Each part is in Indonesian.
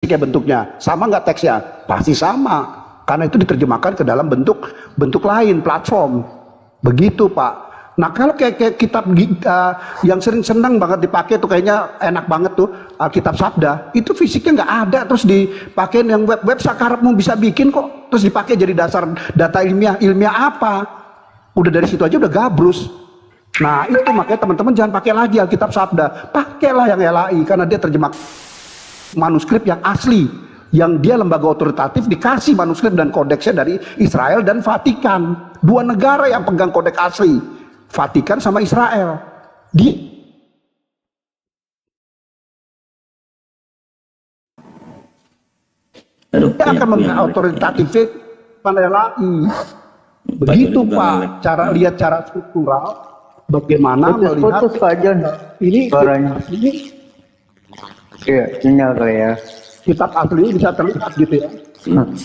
kayak bentuknya sama nggak teksnya? Pasti sama, karena itu diterjemahkan ke dalam bentuk lain, platform. Begitu Pak. Nah kalau kayak kitab yang sering senang banget dipakai tuh, kayaknya enak banget tuh, Alkitab Sabda, itu fisiknya nggak ada, terus dipakai yang web sakarepmu bisa bikin kok, terus dipakai jadi dasar data ilmiah apa? Udah dari situ aja udah gabrus. Nah itu makanya teman-teman jangan pakai lagi Alkitab Sabda, pakailah yang LAI, karena dia terjemah manuskrip yang asli, yang dia lembaga otoritatif, dikasih manuskrip dan kodeksnya dari Israel dan Vatikan. Dua negara yang pegang kodeks asli, Vatikan sama Israel. Dia akan memegang otoritatif LAI. Begitu Pak, lihat cara struktural, bagaimana melihat ini suaranya. Iya, sinyal kali ya. Kitab asli bisa terlihat gitu ya.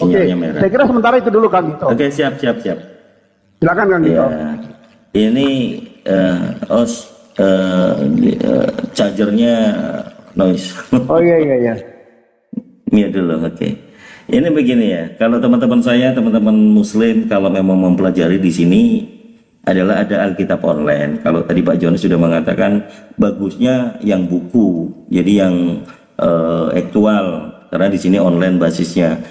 Oke, saya kira sementara itu dulu Kang Gito. Oke, siap. Silakan Kang Gito. Ya, ini chargernya noise. Oh iya. Mute dulu, oke. Ini begini ya, kalau teman-teman saya, teman-teman Muslim, kalau memang mempelajari di sini adalah ada Alkitab online. Kalau tadi Pak Jonas sudah mengatakan bagusnya yang buku, jadi yang aktual, karena di sini online basisnya.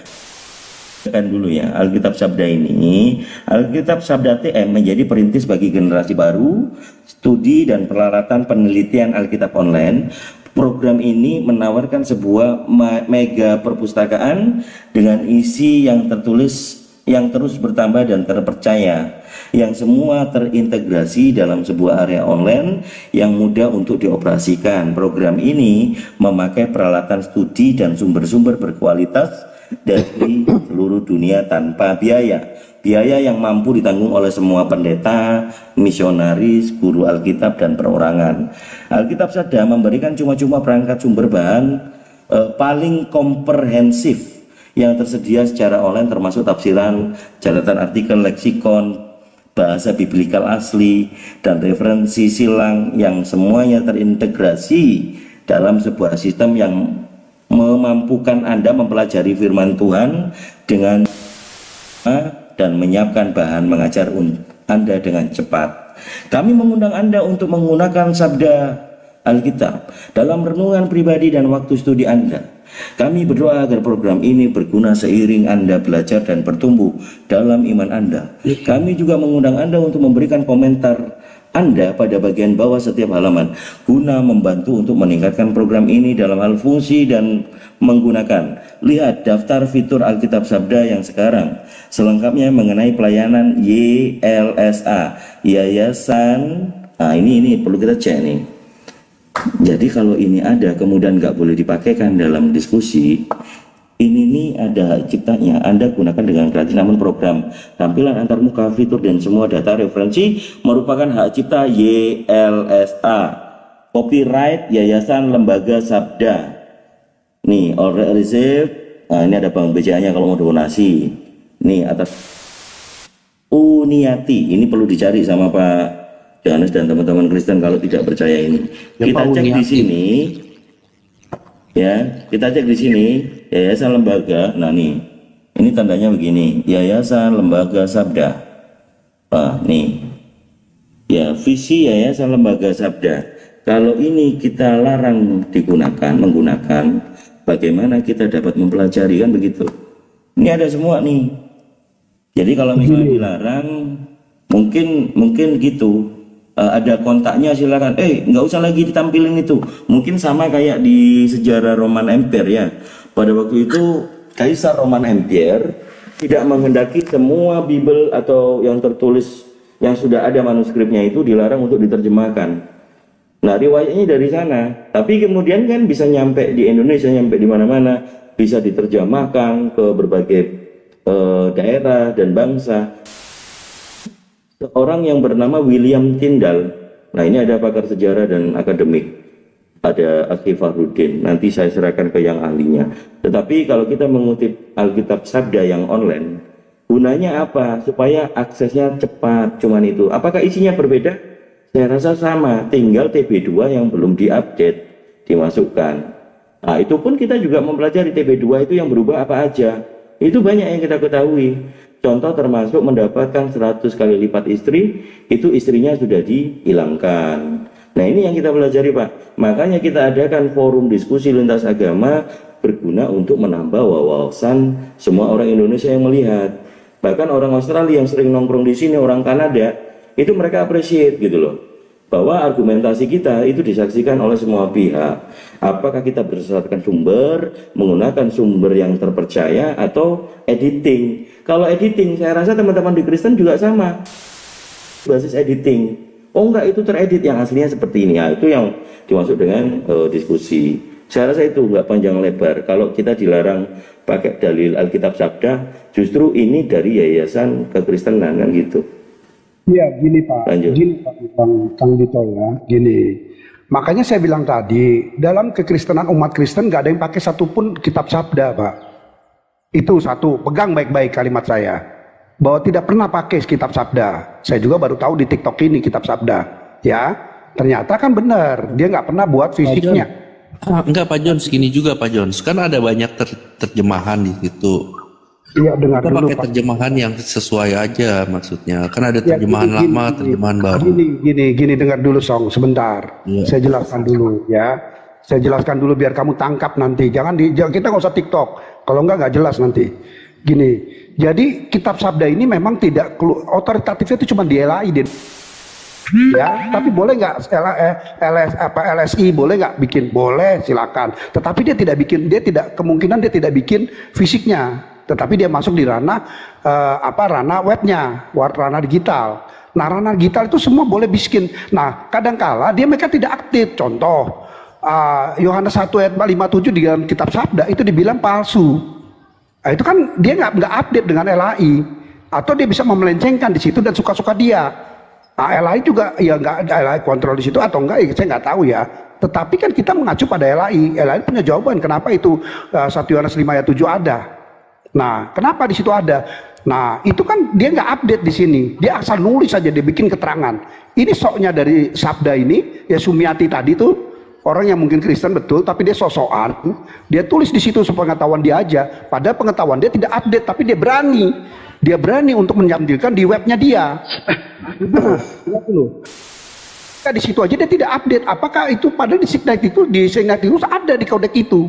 Kan dulu ya, Alkitab Sabda ini, Alkitab Sabda TM menjadi perintis bagi generasi baru, studi dan peralatan penelitian Alkitab online. Program ini menawarkan sebuah mega perpustakaan dengan isi yang tertulis yang terus bertambah dan terpercaya, yang semua terintegrasi dalam sebuah area online yang mudah untuk dioperasikan. Program ini memakai peralatan studi dan sumber-sumber berkualitas dari seluruh dunia tanpa biaya yang mampu ditanggung oleh semua pendeta, misionaris, guru Alkitab, dan perorangan. Alkitab Sabda memberikan cuma-cuma perangkat sumber bahan paling komprehensif yang tersedia secara online, termasuk tafsiran, catatan artikel, leksikon, bahasa biblikal asli, dan referensi silang yang semuanya terintegrasi dalam sebuah sistem yang memampukan Anda mempelajari firman Tuhan dengan dan menyiapkan bahan mengajar Anda dengan cepat. Kami mengundang Anda untuk menggunakan sabda Alkitab dalam renungan pribadi dan waktu studi Anda. Kami berdoa agar program ini berguna seiring Anda belajar dan bertumbuh dalam iman Anda. Kami juga mengundang Anda untuk memberikan komentar Anda pada bagian bawah setiap halaman, guna membantu untuk meningkatkan program ini dalam hal fungsi dan menggunakan. Lihat daftar fitur Alkitab Sabda yang sekarang. Selengkapnya mengenai pelayanan YLSA, Yayasan. Nah ini perlu kita cek nih. Jadi kalau ini ada kemudian nggak boleh dipakaikan dalam diskusi, ini nih ada hak ciptanya, Anda gunakan dengan gratis, namun program tampilan antarmuka, fitur, dan semua data referensi merupakan hak cipta YLSA, copyright Yayasan Lembaga Sabda. Nih, order receive, nah ini ada bank BCA-nya kalau mau donasi. Nih atas Uniati, ini perlu dicari sama Pak Johannes dan teman-teman Kristen kalau tidak percaya ini. Ya, kita cek di sini. Ya, kita cek di sini Yayasan Lembaga. Nah nih, ini tandanya begini, Yayasan Lembaga Sabda. Nih, ya visi Yayasan Lembaga Sabda. Kalau ini kita larang menggunakan, bagaimana kita dapat mempelajari, kan begitu? Ini ada semua nih. Jadi kalau misalnya dilarang, mungkin gitu. Ada kontaknya, silakan. Nggak usah lagi ditampilin itu. Mungkin sama kayak di sejarah Roman Empire ya. Pada waktu itu Kaisar Roman Empire tidak menghendaki semua Bible atau yang tertulis yang sudah ada manuskripnya itu dilarang untuk diterjemahkan. Nah riwayatnya dari sana. Tapi kemudian kan bisa nyampe di Indonesia, nyampe di mana-mana, bisa diterjemahkan ke berbagai daerah dan bangsa. Seorang yang bernama William Tyndale. Nah ini ada pakar sejarah dan akademik, ada Akhi Fahruddin, nanti saya serahkan ke yang ahlinya. Tetapi kalau kita mengutip Alkitab Sabda yang online, gunanya apa? Supaya aksesnya cepat, cuman itu. Apakah isinya berbeda? Saya rasa sama, tinggal TB2 yang belum diupdate, dimasukkan. Nah, itu pun kita juga mempelajari TB2 itu yang berubah apa aja. Itu banyak yang kita ketahui. Contoh termasuk mendapatkan 100 kali lipat istri, itu istrinya sudah dihilangkan. Nah, ini yang kita pelajari, Pak. Makanya kita adakan forum diskusi lintas agama berguna untuk menambah wawasan semua orang Indonesia yang melihat. Bahkan orang Australia yang sering nongkrong di sini, orang Kanada, itu mereka appreciate gitu loh. Bahwa argumentasi kita itu disaksikan oleh semua pihak. Apakah kita berdasarkan sumber, menggunakan sumber yang terpercaya, atau editing. Kalau editing, saya rasa teman-teman di Kristen juga sama. Basis editing. Oh enggak, itu teredit, yang aslinya seperti ini. Ya, itu yang dimaksud dengan diskusi. Saya rasa itu enggak panjang lebar. Kalau kita dilarang pakai dalil Alkitab Sabda, justru ini dari Yayasan Kekristenan kan gitu. Iya, gini Pak. Lanjut. Gini Pak, Kang Dito ya. Gini. Makanya saya bilang tadi, dalam kekristenan umat Kristen nggak ada yang pakai satupun kitab sabda, Pak. Itu satu, pegang baik-baik kalimat saya. Bahwa tidak pernah pakai kitab sabda. Saya juga baru tahu di TikTok ini kitab sabda. Ya, ternyata kan benar. Dia nggak pernah buat fisiknya. Enggak Pak John, segini juga Pak John. Kan ada banyak terjemahan di situ. Iya, dengar Kita dulu pakai Pak. terjemahan yang sesuai aja maksudnya. Kan ada terjemahan lama, terjemahan baru. Gini, dengar dulu Song, sebentar. Iya. Saya jelaskan dulu ya. Saya jelaskan dulu biar kamu tangkap nanti. Jangan kita nggak usah TikTok. Kalau nggak jelas nanti. Gini, jadi kitab sabda ini memang tidak otoritatifnya itu cuma di LAI ya, tapi boleh nggak LSI boleh nggak bikin? Boleh, silakan. Tetapi dia tidak kemungkinan dia tidak bikin fisiknya. Tetapi dia masuk di ranah ranah webnya, ranah digital. Nah, ranah digital itu semua boleh bikin. Nah, kadangkala mereka tidak aktif. Contoh Yohanes 1 ayat 57 di dalam kitab sabda itu dibilang palsu. Nah, itu kan dia nggak update dengan LAI, atau dia bisa memelencengkan di situ dan suka-suka dia. Nah, LAI juga ya nggak ada LAI kontrol di situ atau enggak, ya saya nggak tahu ya. Tetapi kan kita mengacu pada LAI. LAI punya jawaban kenapa itu 1 Yohanes 5 ayat 7 ada. Nah, kenapa di situ ada? Nah, itu kan dia nggak update di sini. Dia asal nulis saja, dia bikin keterangan. Ini soknya dari sabda ini, ya Sumiati tadi tuh orang yang mungkin Kristen betul, tapi dia sosokan. Dia tulis di situ sepengetahuan dia aja. Padahal pengetahuan dia tidak update, tapi dia berani. Dia berani untuk menyampilkan di webnya dia. Lihat dulu. Di situ aja dia tidak update. Apakah itu padahal di Signatirus ada di kodek itu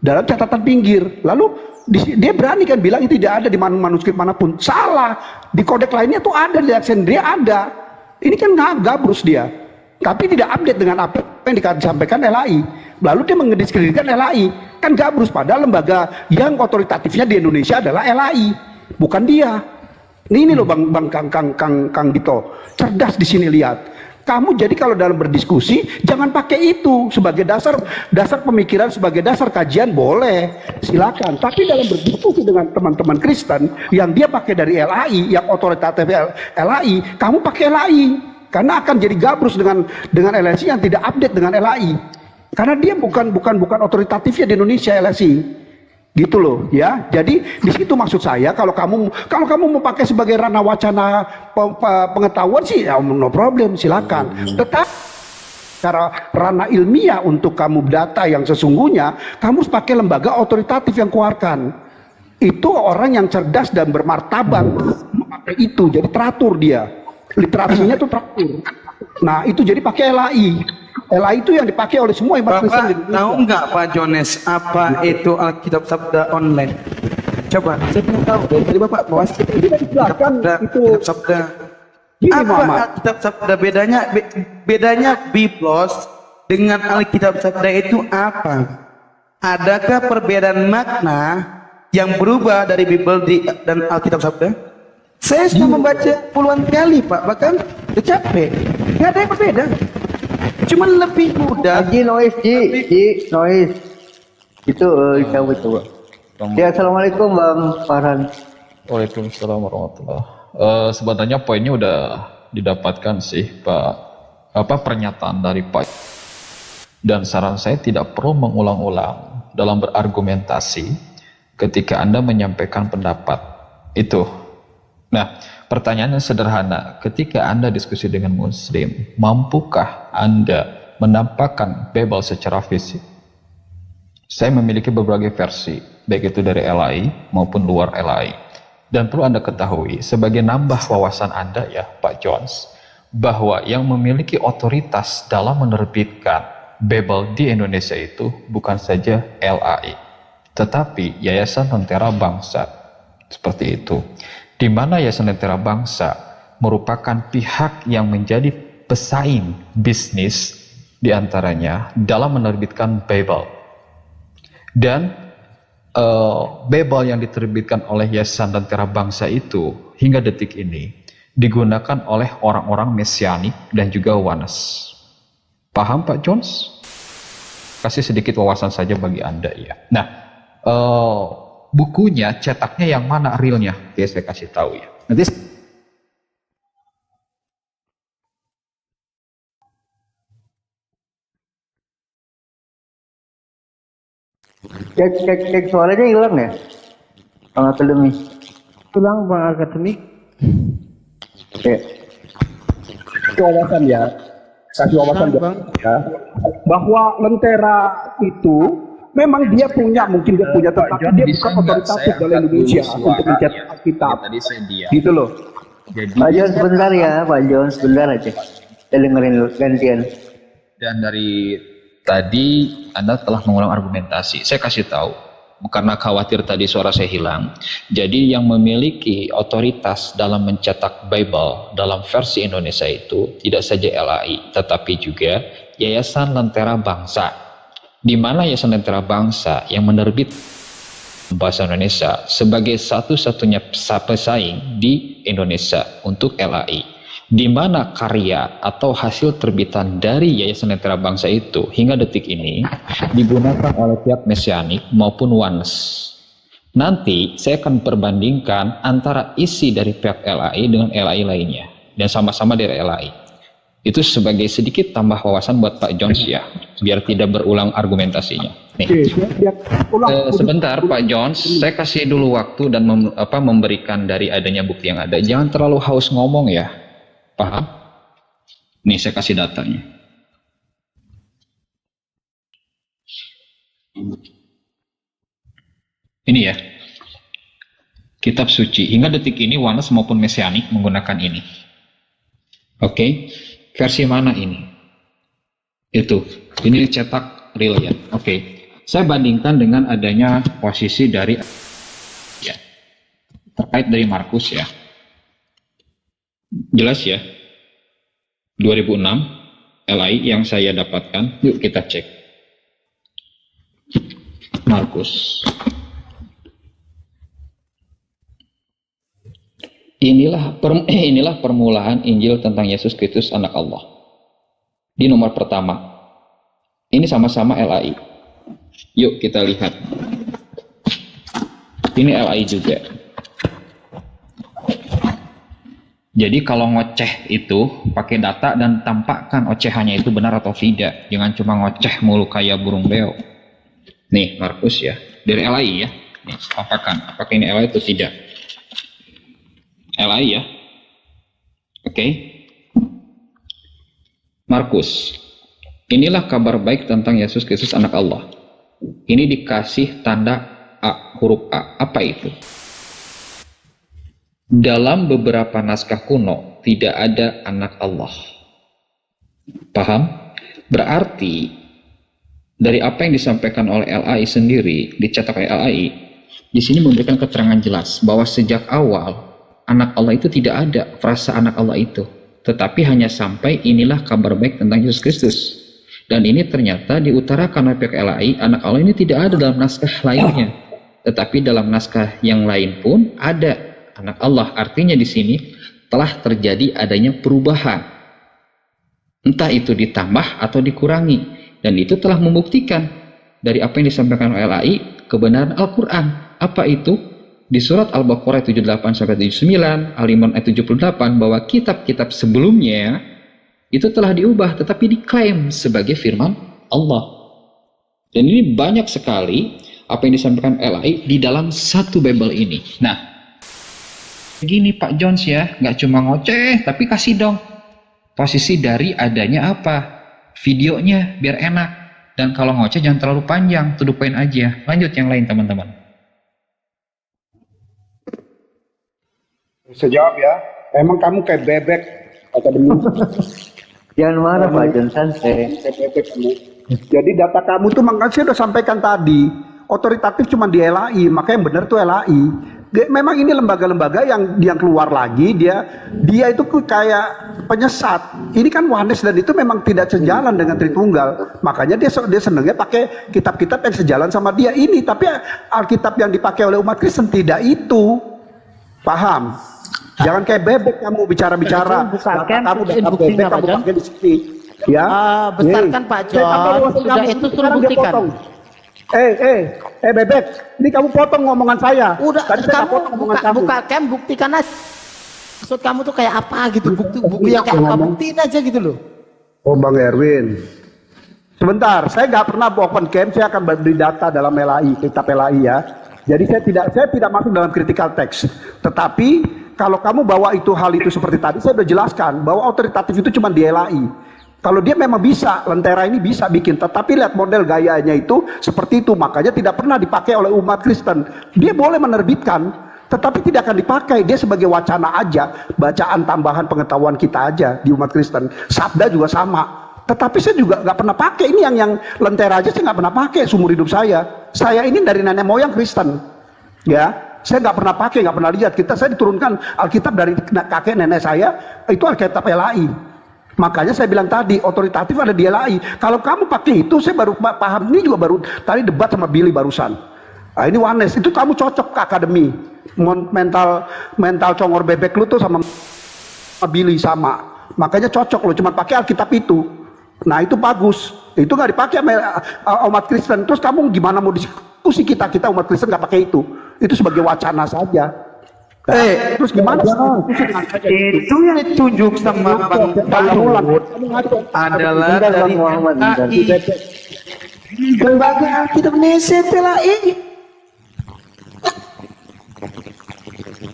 dalam catatan pinggir. Lalu dia berani kan bilang itu tidak ada di manuskrip manapun. Salah. Di kodek lainnya tuh ada, di Alexandria ada. Ini kan gabrus dia. Tapi tidak update dengan apa yang disampaikan LAI. Lalu dia mendiskreditkan LAI. Kan gabrus, padahal lembaga yang otoritatifnya di Indonesia adalah LAI, bukan dia. Ini loh Kang Dito. Cerdas di sini, lihat. Kamu jadi kalau dalam berdiskusi jangan pakai itu sebagai dasar pemikiran, sebagai dasar kajian, boleh, silakan. Tapi dalam berdiskusi dengan teman-teman Kristen yang dia pakai dari LAI, yang otoritatif LAI, kamu pakai LAI. Karena akan jadi gabrus dengan LSI yang tidak update dengan LAI. Karena dia bukan otoritatifnya di Indonesia LSI. Gitu loh ya. Jadi di situ maksud saya, kalau kamu mau pakai sebagai ranah wacana pengetahuan sih ya, no problem, silakan. Tetapi cara ranah ilmiah untuk kamu data yang sesungguhnya, kamu harus pakai lembaga otoritatif yang keluarkan. Itu orang yang cerdas dan bermartabat memakai itu, jadi teratur dia. Literasinya tuh teratur. Nah, itu jadi pakai LAI. LAI itu yang dipakai oleh semua umat Kristen di Indonesia. Tahu nggak Pak Jones apa itu Alkitab Sabda online? Coba, saya pengen tahu dari Bapak bahas Alkitab Sabda. Gini, Apa Muhammad. Alkitab Sabda bedanya Biblos dengan Alkitab Sabda itu apa? Adakah perbedaan makna yang berubah dari Bible dan Alkitab Sabda? Saya sudah membaca puluhan kali Pak, bahkan udah capek. Nggak ada yang berbeda. Cuma lebih mudah. Noise. Itu dicabut coba. Ya, assalamualaikum Bang Farhan. Waalaikumsalam warahmatullahi. Sebenarnya poinnya udah didapatkan sih Pak. Pernyataan dari Pak. Dan saran saya tidak perlu mengulang-ulang dalam berargumentasi ketika Anda menyampaikan pendapat itu. Nah, pertanyaannya sederhana. Ketika Anda diskusi dengan Muslim, mampukah Anda menampakkan Bible secara fisik? Saya memiliki berbagai versi, baik itu dari LAI maupun luar LAI. Dan perlu Anda ketahui, sebagai nambah wawasan Anda ya Pak Jones, bahwa yang memiliki otoritas dalam menerbitkan Bible di Indonesia itu bukan saja LAI, tetapi Yayasan Lentera Bangsa. Seperti itu. Di mana Yayasan Lentera Bangsa merupakan pihak yang menjadi pesaing bisnis di antaranya dalam menerbitkan Bible. Dan Bible yang diterbitkan oleh Yayasan Lentera Bangsa itu hingga detik ini digunakan oleh orang-orang Mesianik dan juga Oneness. Paham Pak Jones? Kasih sedikit wawasan saja bagi Anda ya. Nah, bukunya, cetaknya yang mana realnya? Oke, saya kasih tahu ya. Nanti Cek suaranya hilang ya? Bang Akademi. Hilang Bang Akademi. Oke. Kasih wawasan ya, ya, bahwa Lentera itu memang dia punya, mungkin dia punya, tetapi dia bukan otoritatif dalam Indonesia untuk mencetak kitab. Gitu loh. Pak John sebentar ya, Pak John sebentar aja. Saya dengerin dulu, gantian. Dan dari tadi Anda telah mengulang argumentasi. Saya kasih tahu, karena khawatir tadi suara saya hilang. Jadi yang memiliki otoritas dalam mencetak Bible dalam versi Indonesia itu tidak saja LAI, tetapi juga Yayasan Lentera Bangsa. Di mana Yayasan Lentera Bangsa yang menerbit bahasa Indonesia sebagai satu-satunya pesaing di Indonesia untuk LAI. Di mana karya atau hasil terbitan dari Yayasan Lentera Bangsa itu hingga detik ini digunakan oleh pihak Mesianik maupun Oneness. Nanti saya akan perbandingkan antara isi dari pihak LAI dengan LAI lainnya dan sama-sama dari LAI. Itu sebagai sedikit tambah wawasan buat Pak Jones ya, biar tidak berulang argumentasinya. Nih. Sebentar Pak Jones, saya kasih dulu waktu dan memberikan dari adanya bukti yang ada. Jangan terlalu haus ngomong ya. Paham? Nih saya kasih datanya. Ini ya. Kitab suci. Hingga detik ini Oneness maupun Mesianik menggunakan ini. Oke. Versi mana ini? Itu. Ini cetak real ya. Oke. Saya bandingkan dengan adanya posisi dari ya. Terkait dari Markus ya. Jelas ya, 2006 LAI yang saya dapatkan. Yuk kita cek Markus. Inilah permulaan Injil tentang Yesus Kristus anak Allah. Di nomor pertama. Ini sama-sama LAI. Yuk kita lihat. Ini LAI juga. Jadi kalau ngoceh itu pakai data dan tampakkan ocehannya itu benar atau tidak. Jangan cuma ngoceh mulu kayak burung beo. Nih Markus ya, dari LAI ya. Nih, apakah ini LAI atau tidak? LAI ya. Oke. Markus. Inilah kabar baik tentang Yesus Kristus anak Allah. Ini dikasih tanda A, huruf A. Apa itu? Dalam beberapa naskah kuno tidak ada anak Allah. Paham? Berarti dari apa yang disampaikan oleh LAI sendiri, dicetak oleh LAI, di sini memberikan keterangan jelas bahwa sejak awal anak Allah itu tidak ada, frasa anak Allah itu, tetapi hanya sampai inilah kabar baik tentang Yesus Kristus. Dan ini ternyata diutarakan oleh pihak LAI, anak Allah ini tidak ada dalam naskah lainnya, tetapi dalam naskah yang lain pun ada anak Allah. Artinya di sini telah terjadi adanya perubahan, entah itu ditambah atau dikurangi, dan itu telah membuktikan dari apa yang disampaikan oleh LAI kebenaran Al-Quran. Apa itu? Di surat Al-Baqarah 78-79, Al-Imran ayat 78, bahwa kitab-kitab sebelumnya itu telah diubah tetapi diklaim sebagai firman Allah. Dan ini banyak sekali apa yang disampaikan LAI di dalam satu Bible ini. Nah, gini Pak Jones ya, nggak cuma ngoceh, tapi kasih dong posisi dari adanya apa? Videonya biar enak. Dan kalau ngoceh jangan terlalu panjang, to the point aja. Lanjut yang lain teman-teman. Bisa jawab ya. Emang kamu kayak bebek atau benih? Jangan marah Pak John, santai. Kayak bebek kamu. Jadi data kamu tuh makanya saya udah sampaikan tadi. Otoritatif cuma di LAI, maka yang benar tuh LAI. Memang ini lembaga-lembaga yang keluar lagi, dia itu kayak penyesat. Ini kan Wanes dan itu memang tidak sejalan dengan Tritunggal. Makanya dia senangnya pakai kitab-kitab yang sejalan sama dia ini. Tapi Alkitab yang dipakai oleh umat Kristen tidak itu. Paham? Jangan kayak bebek kamu bicara-bicara. Kamu bebek kamu pakai di sini. Ya. Besarkan Pak John. Sudah itu suruh buktikan. Bebek, ini kamu potong ngomongan saya. Udah, tadi saya potong ngomongan kamu. Buka cam, buktikan aja. Maksud kamu tuh kayak apa gitu? Bukti yang kayak apa? Buktiin aja gitu loh. Oh Bang Erwin, sebentar, saya nggak pernah open cam. Saya akan beri data dalam LAI, kitab LAI ya. Jadi saya tidak masuk dalam critical text. Tetapi kalau kamu bawa hal itu seperti tadi, saya sudah jelaskan bahwa otoritatif itu cuma di LAI. Kalau dia memang bisa, Lentera ini bisa bikin, tetapi lihat model gayanya itu seperti itu, makanya tidak pernah dipakai oleh umat Kristen. Dia boleh menerbitkan, tetapi tidak akan dipakai. Dia sebagai wacana aja, bacaan tambahan pengetahuan kita aja di umat Kristen. Sabda juga sama. Tetapi saya juga nggak pernah pakai ini yang Lentera aja saya nggak pernah pakai seumur hidup saya. Saya ini dari nenek moyang Kristen, ya. Saya nggak pernah pakai, nggak pernah lihat. Saya diturunkan Alkitab dari kakek nenek saya, itu Alkitab LAI. Makanya saya bilang tadi otoritatif ada di LAI. Kalau kamu pakai itu, saya baru paham. Ini juga baru tadi debat sama Billy barusan. Nah, ini Wanes itu kamu cocok ke akademi. Mental congor bebek lu tuh sama Billy sama. Makanya cocok lo cuma pakai Alkitab itu. Nah itu bagus. Itu nggak dipakai sama umat Kristen. Terus kamu gimana mau diskusi kita umat Kristen nggak pakai itu? Itu sebagai wacana saja. Terus gimana? Itu yang ditunjuk sama Bang Mahmud adalah dari LAI. Lembaga Alkitab Indonesia LAI.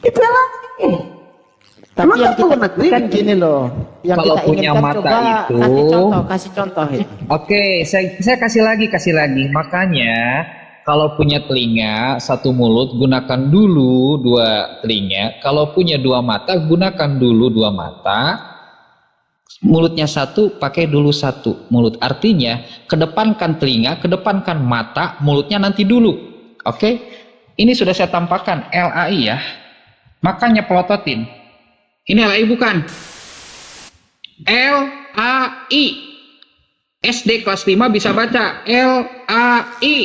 Itu LAI. Tapi yang kita kan gini loh. Yang kalau kita punya inginkan mata coba itu, kasih contoh ya. Oke, saya kasih lagi. Makanya kalau punya telinga, satu mulut, gunakan dulu dua telinga. Kalau punya dua mata, gunakan dulu dua mata. Mulutnya satu, pakai dulu satu mulut. Artinya, kedepankan telinga, kedepankan mata, mulutnya nanti dulu. Oke? Ini sudah saya tampakkan, LAI ya. Makanya pelototin. Ini LAI bukan? LAI. SD kelas 5 bisa baca. LAI.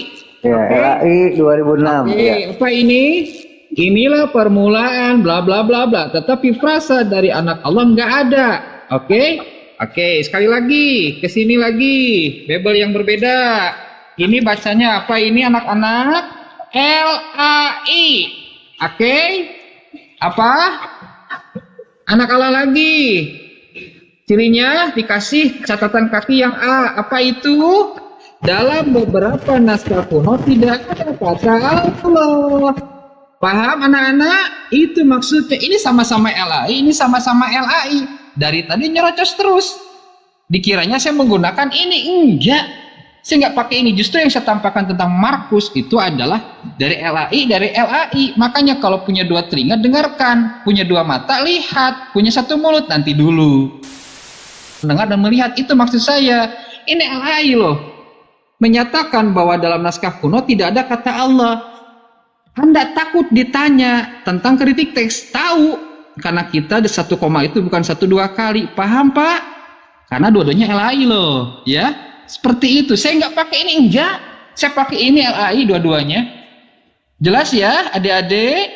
Ya, LAI 2006. Ya. Apa ini? Inilah permulaan bla bla bla bla. Tetapi frasa dari anak Allah nggak ada. Oke, sekali lagi ke sini lagi. Bebel yang berbeda. Ini bacanya apa ini anak-anak? LAI. Oke. Apa? Anak Allah lagi. Cirinya dikasih catatan kaki yang A. Apa itu? Dalam beberapa naskah kuno tidak ada kata Allah. Paham anak-anak? Itu maksudnya. Ini sama-sama LAI, ini sama-sama LAI. Dari tadi nyerocos terus. Dikiranya saya menggunakan ini. Enggak. Saya nggak pakai ini. Justru yang saya tampakkan tentang Markus itu adalah dari LAI. Makanya kalau punya dua telinga, dengarkan. Punya dua mata, lihat. Punya satu mulut, nanti dulu. Mendengar dan melihat, itu maksud saya. Ini LAI loh. Menyatakan bahwa dalam naskah kuno tidak ada kata Allah. Anda takut ditanya tentang kritik teks? Tahu, karena kita di satu koma itu bukan 1-2 kali. Paham Pak? Karena dua-duanya LAI loh, ya. Seperti itu. Saya nggak pakai ini, enggak. Saya pakai ini LAI dua-duanya. Jelas ya, adik-adik?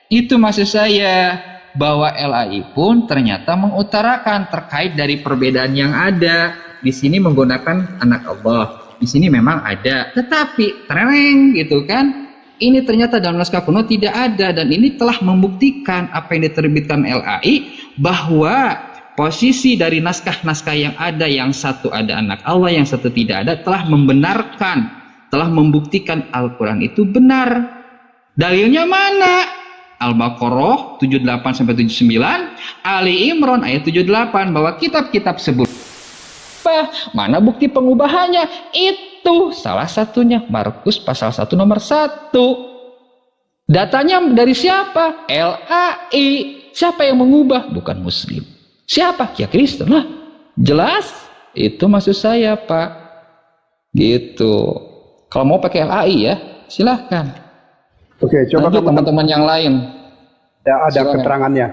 Itu maksud saya, bahwa LAI pun ternyata mengutarakan terkait dari perbedaan yang ada. Di sini menggunakan anak Allah. Di sini memang ada, tetapi tereng gitu kan. Ini ternyata dalam naskah kuno tidak ada, dan ini telah membuktikan apa yang diterbitkan LAI bahwa posisi dari naskah-naskah yang ada, yang satu ada anak Allah, yang satu tidak ada, telah membenarkan, telah membuktikan Al-Quran itu benar. Dalilnya mana? Al-Baqarah 78-79, Ali Imran ayat 78, bahwa kitab-kitab sebut. Mana bukti pengubahannya? Itu itu salah satunya Markus pasal 1 nomor 1. Datanya dari siapa? LAI. Siapa yang mengubah? Bukan Muslim. Siapa? Ya Kristen lah. Jelas? Itu maksud saya, Pak. Gitu. Kalau mau pakai LAI ya, silahkan. Oke, coba teman-teman yang lain. Ya, ada keterangannya.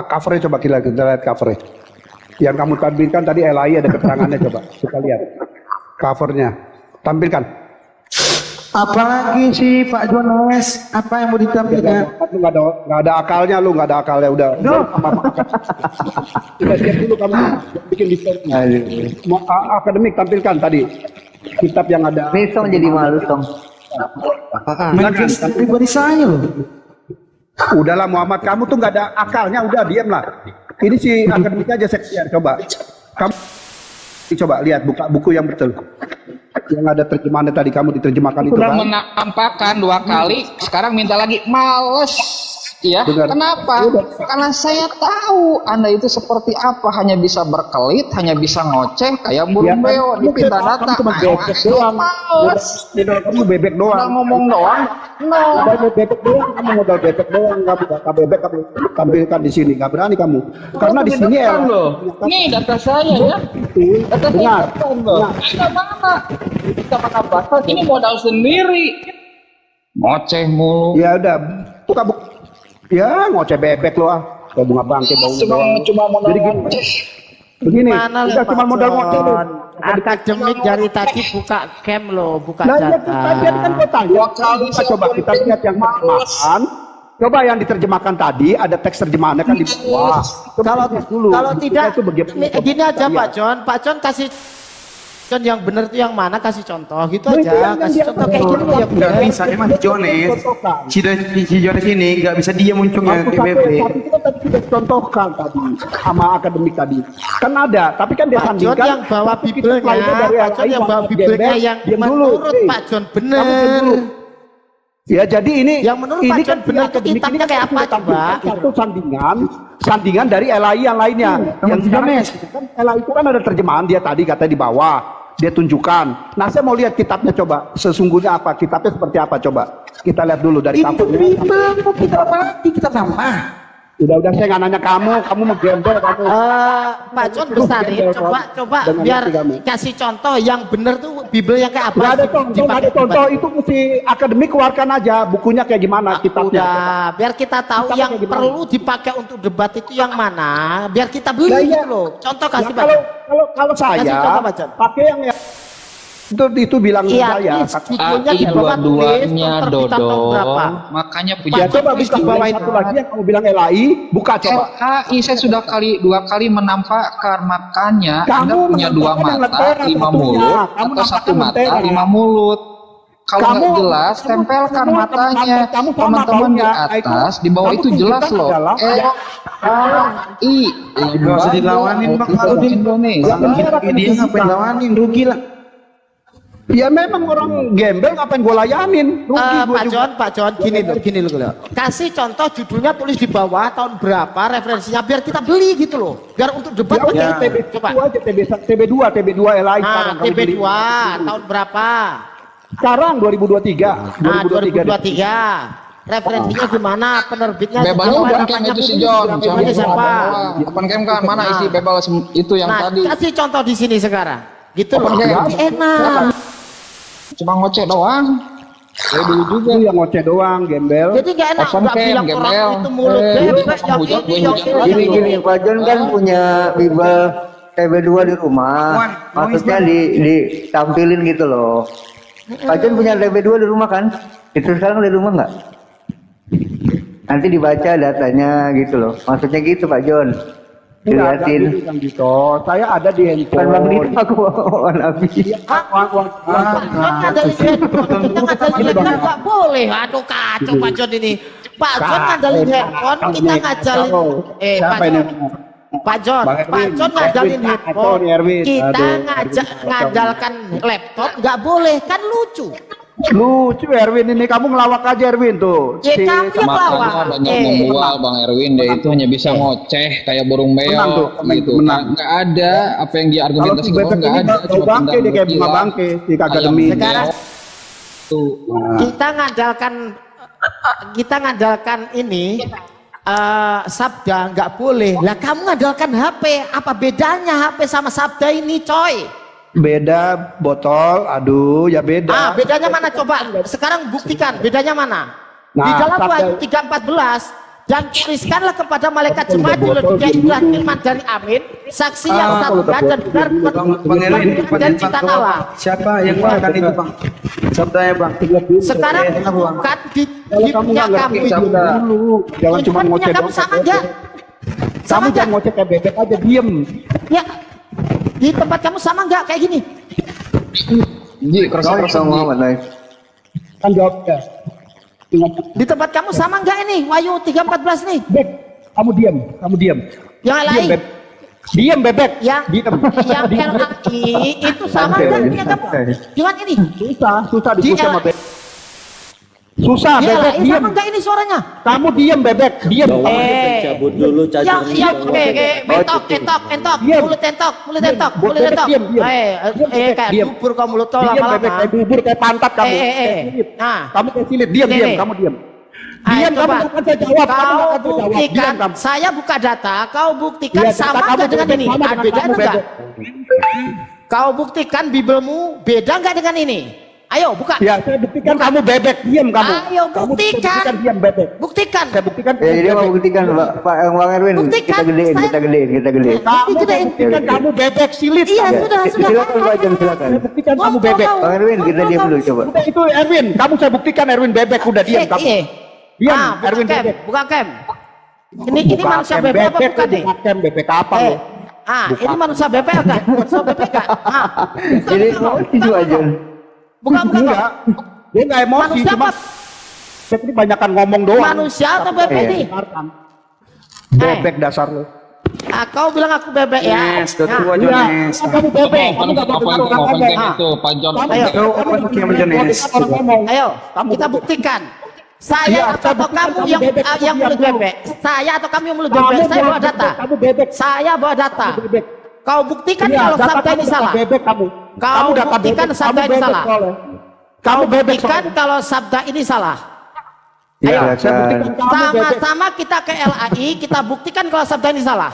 Covernya coba kita lihat covernya. Yang kamu tampilkan tadi LAI ada keterangannya, coba kita lihat covernya. Tampilkan. Apalagi sih Pak Jones? Apa yang mau ditampilkan? Lu nggak ada akalnya, lu nggak ada akalnya udah. Udah siap dulu kamu bikin display. Akademik tampilkan tadi kitab yang ada. Nih Song jadi malu Song. Majelis pribadi saya loh. Udahlah Muhammad, kamu tuh nggak ada akalnya, udah diam lah. Ini si akademik aja seksian, coba. Kamu coba lihat buka buku yang betul. Yang ada terjemahannya tadi kamu diterjemahkan itu Sudah kan? menampakkan 2 kali, sekarang minta lagi, males. Ya, Benar. kenapa? Karena saya tahu Anda itu seperti apa, hanya bisa berkelit, hanya bisa ngoceh kayak burung beo di pinta data. Kamu bebek doang. Males. Kamu bebek doang. Udah ngomong doang. No. Udah bebek doang, kamu modal bebek doang, kamu data bebek kamu tampilkan di sini, nggak berani kamu. Karena di sini ya. Loh. Nih data saya ya. Data Benar. saya loh. Kita mana? Kita mana bahas? Ini modal sendiri. Ngoceh mulu. Ya udah, buka buku. Ya ngoceh bebek lo ah, kayak bunga bangke bau doang. Cuma modal Jadi gini, begini, Mana udah cuma modal ngoceh lo. Akademik dari tadi buka cam lo, buka Nah ya data. kita kan kota kita coba kita lihat yang terjemahan. Coba yang diterjemahkan tadi ada teks terjemahannya kan di bawah. Kalau tidak, itu bagaimana? gini aja Pak John. Pak John kasih John yang benar itu yang mana, kasih contoh gitu Nah, itu aja. yang Kasih dia contoh kayak gini ya Nggak benar. bisa, emang si Jones. Si Jones ini nggak bisa dia munculnya Aku PBB. satu itu tadi sudah contohkan tadi sama akademik tadi. Kan ada, tapi kan dia Pak John sandingkan. yang bawa bibelnya, lainnya dari Pak John yang bawa bibelnya yang diam dulu. menurut Hei, Pak John kamu diam benar. dulu. Ya jadi ini Yang menurut ini Pak John benar itu akademik kitabnya ini kan kayak apa sudah coba? tampilkan satu sandingan dari LAI yang lainnya. Yang sekarang kan LAI itu kan ada terjemahan dia tadi katanya di bawah. Dia tunjukkan. Nah saya mau lihat kitabnya coba. Sesungguhnya apa? Kitabnya seperti apa coba? Kita lihat dulu dari covernya. Kita apa lagi? Kita sampah. Udah saya nggak nanya kamu mau gembel kamu. Pak John besarin, coba Dengan biar hati kamu. kasih contoh yang benar tuh Bibel yang kayak apa? Nggak ada sih? contoh, nggak Dipakai ada contoh. debat. Itu mesti akademik keluarkan aja bukunya kayak gimana kitabnya. Udah, biar kita tahu Kitabnya yang kayak gimana? perlu dipakai untuk debat itu yang mana, biar kita beli Nah, iya. gitu loh. Contoh Nah, kasih Pak kalau John. kalau saya Kasih contoh, Pak John. pakai yang itu bilang Iya, saya. bukunya di bawah tulis dua-duanya terbitan tahun Dodo. berapa. Makanya Ya punya coba buka bawah satu lagi yang kamu bilang LAI, buka coba. LAI saya sudah 2 kali menampakkan, makanya Kamu Anda punya 2 menampakkan yang mata, lentera 5 satunya. mulut, Kamu atau 1 nampakkan mata, lentera. 5 mulut. Kalau nggak jelas, tempelkan matanya. Teman-teman di atas, di bawah itu jelas loh. LAI. Nggak usah dilawanin Bang Faludin. Indonesia. Dia ngapain lawanin? Rugi lah. Ya memang orang gembel ngapain gue layanin? Rugi gue juga. Pak John, gini loh. Kasih contoh judulnya tulis di bawah tahun berapa referensinya biar kita beli gitu loh. Biar untuk debat Ya udah begitu. Coba. TB2 LAI sekarang. Nah, TB2 tahun berapa? Sekarang 2023. Nah, 2023. Referensinya gimana? Penerbitnya Bebelnya siapa? open cam itu si John. Namanya siapa? Open cam kan mana isi bebel itu yang Nah, tadi. kasih contoh di sini sekarang. Gitu loh. Open cam. Enak. Cuma ngoceh doang. Saya dulu juga. Itu yang ngoceh doang, gembel. Jadi nggak enak Open nggak cam, bilang gembel. orang itu mulut bebek yang hujat, ini yang hujat. ini. Gini Pak John kan punya Bibel TB2 di rumah. Maksudnya ditampilin gitu loh. Pak John punya TB2 di rumah kan? Itu sekarang di rumah nggak? Nanti dibaca datanya gitu loh. Maksudnya gitu Pak John. Dilihatin. Gitu. Saya ada di Kan Bang Dito handphone. aku Nabi. Ngadalin handphone, kita ngadalin handphone nggak boleh. Aduh kacau Pak John ini. Pak John ngadalin handphone, kita ngajalin. Pak Siapa ini? John. Pak John, Bang Pak Erwin, John ngadalin Erwin, handphone, Erwin. kita Aduh. ngandalkan laptop nggak boleh, kan lucu. Lucu Erwin ini, kamu ngelawak aja Erwin tuh. Ya, kamu yang Makanya lawak. banyak membual Bang Erwin, dia itu hanya bisa ngoceh kayak burung Menang tuh, beo gitu. menang. Nggak ada apa yang dia Kalau argumentasi si Bebek nggak ini ada, bau bangke, dia kayak bunga bangke di akademi. Sekarang tuh. kita ngandalkan ini sabda nggak boleh. Lah kamu ngandalkan HP, apa bedanya HP sama sabda ini, coy? Beda botol, aduh ya beda. Bedanya mana coba? Sekarang buktikan bedanya mana? Di Nah, dalam sabda- Wahyu 3:14, dan tuliskanlah kepada malaikat jemaat di Laodikia inilah firman dari Amin, saksi yang satu dan benar dan cita Allah. Siapa yang makan itu Bang? Sabdanya Bang. Sekarang bukan di punya kamu. Dulu, jangan cuma Cuman punya ngoceh kamu dong. sama enggak? Kamu Sama enggak? jangan ngoceh kayak Bebek aja, diem. Ya, di tempat kamu sama enggak kayak gini? Ji, keras-keras Sama Muhammad naik. Kan jawab ya. Di tempat kamu sama enggak ini? Wahyu 3:14 nih. Bebek, kamu diem, kamu diem. Yang lain. Diem Bebek. Yang Diem. LAI itu sama enggak punya kamu? Dengan ini. Susah Di diskusi sama Bebek. Susah Di Bebek, LAI diem. sama enggak ini suaranya? Kamu diem Bebek, diem. Cabut dulu Yang entok, Diam. mulut entok. Bebek, diam. Kayak Diam. bubur kau mulut kau Diem Bebek, lama-lama. kayak bubur, kayak pantat kamu. Kayak silit. Nah, Kamu kayak silit, diem, Nih, diem, nih. kamu diem. ayo Diam, kamu coba. nggak akan saya jawab. Kamu nggak Kau akan saya jawab. buktikan, Diam kamu. saya buka data, kau buktikan Iya, data sama kamu enggak dengan Bebek, ini? sama Ada dengan beda kamu, enggak? Bebek. Kau buktikan Bibelmu beda enggak dengan ini? Ayo buka. Ya, saya buktikan kamu Bebek, diem kamu. Ayo Kamu buktikan. diem Bebek. Buktikan. Saya buktikan. Ya, jadi mau buktikan Pak Bang Erwin, Buktikan. kita gedein. Saya Kamu saya buktikan kamu Bebek, silit. Iya, kamu. sudah. Silakan Pak Jan, silakan. Saya buktikan kamu Bebek. Bang Erwin, kita diam dulu coba. Udah itu Erwin, kamu saya buktikan Erwin Bebek, udah diam kamu. Diam, buka Erwin cam, Bebek. buka cam. Ini Buka manusia cam bebek apa bukan nih? buka cam Bebek apa lo? Buka. Ini manusia bebek kan? Manusia bebek kan? Jadi mau itu aja. Buka. Enggak. Dia nggak emosi, Manusia cuma apa? Bebek ini banyakan ngomong doang. Manusia atau bebek Iya. nih? Bebek dasar lo. Kau bilang aku bebek ya? Nes, udah tua Iya, Jones. kamu bebek. Kamu nggak Apa boleh yang orang ngomong ngomong. itu Pak John? Ayo. Kamu Jones. Orang ngomong. Ayo, Kamu kita bebek. buktikan. Iya, Saya saya atau buktikan kamu kamu yang bebek, kamu yang mulut diam dulu. bebek? Saya atau kamu yang mulut Kamu bebek? Saya bawa bebek, data. kamu bebek. Saya bawa data. Bebek. Kau buktikan Iya, kalau data sabda kamu ini data salah. Bebek kamu. Kau Kamu data buktikan bebek. sabda Kamu ini bebek salah. soalnya. Kau Kamu bebek buktikan soalnya. kalau sabda ini salah. Iya, Ayo. saya buktikan kamu bebek. Sama-sama kita ke LAI, kita buktikan kalau sabda ini salah.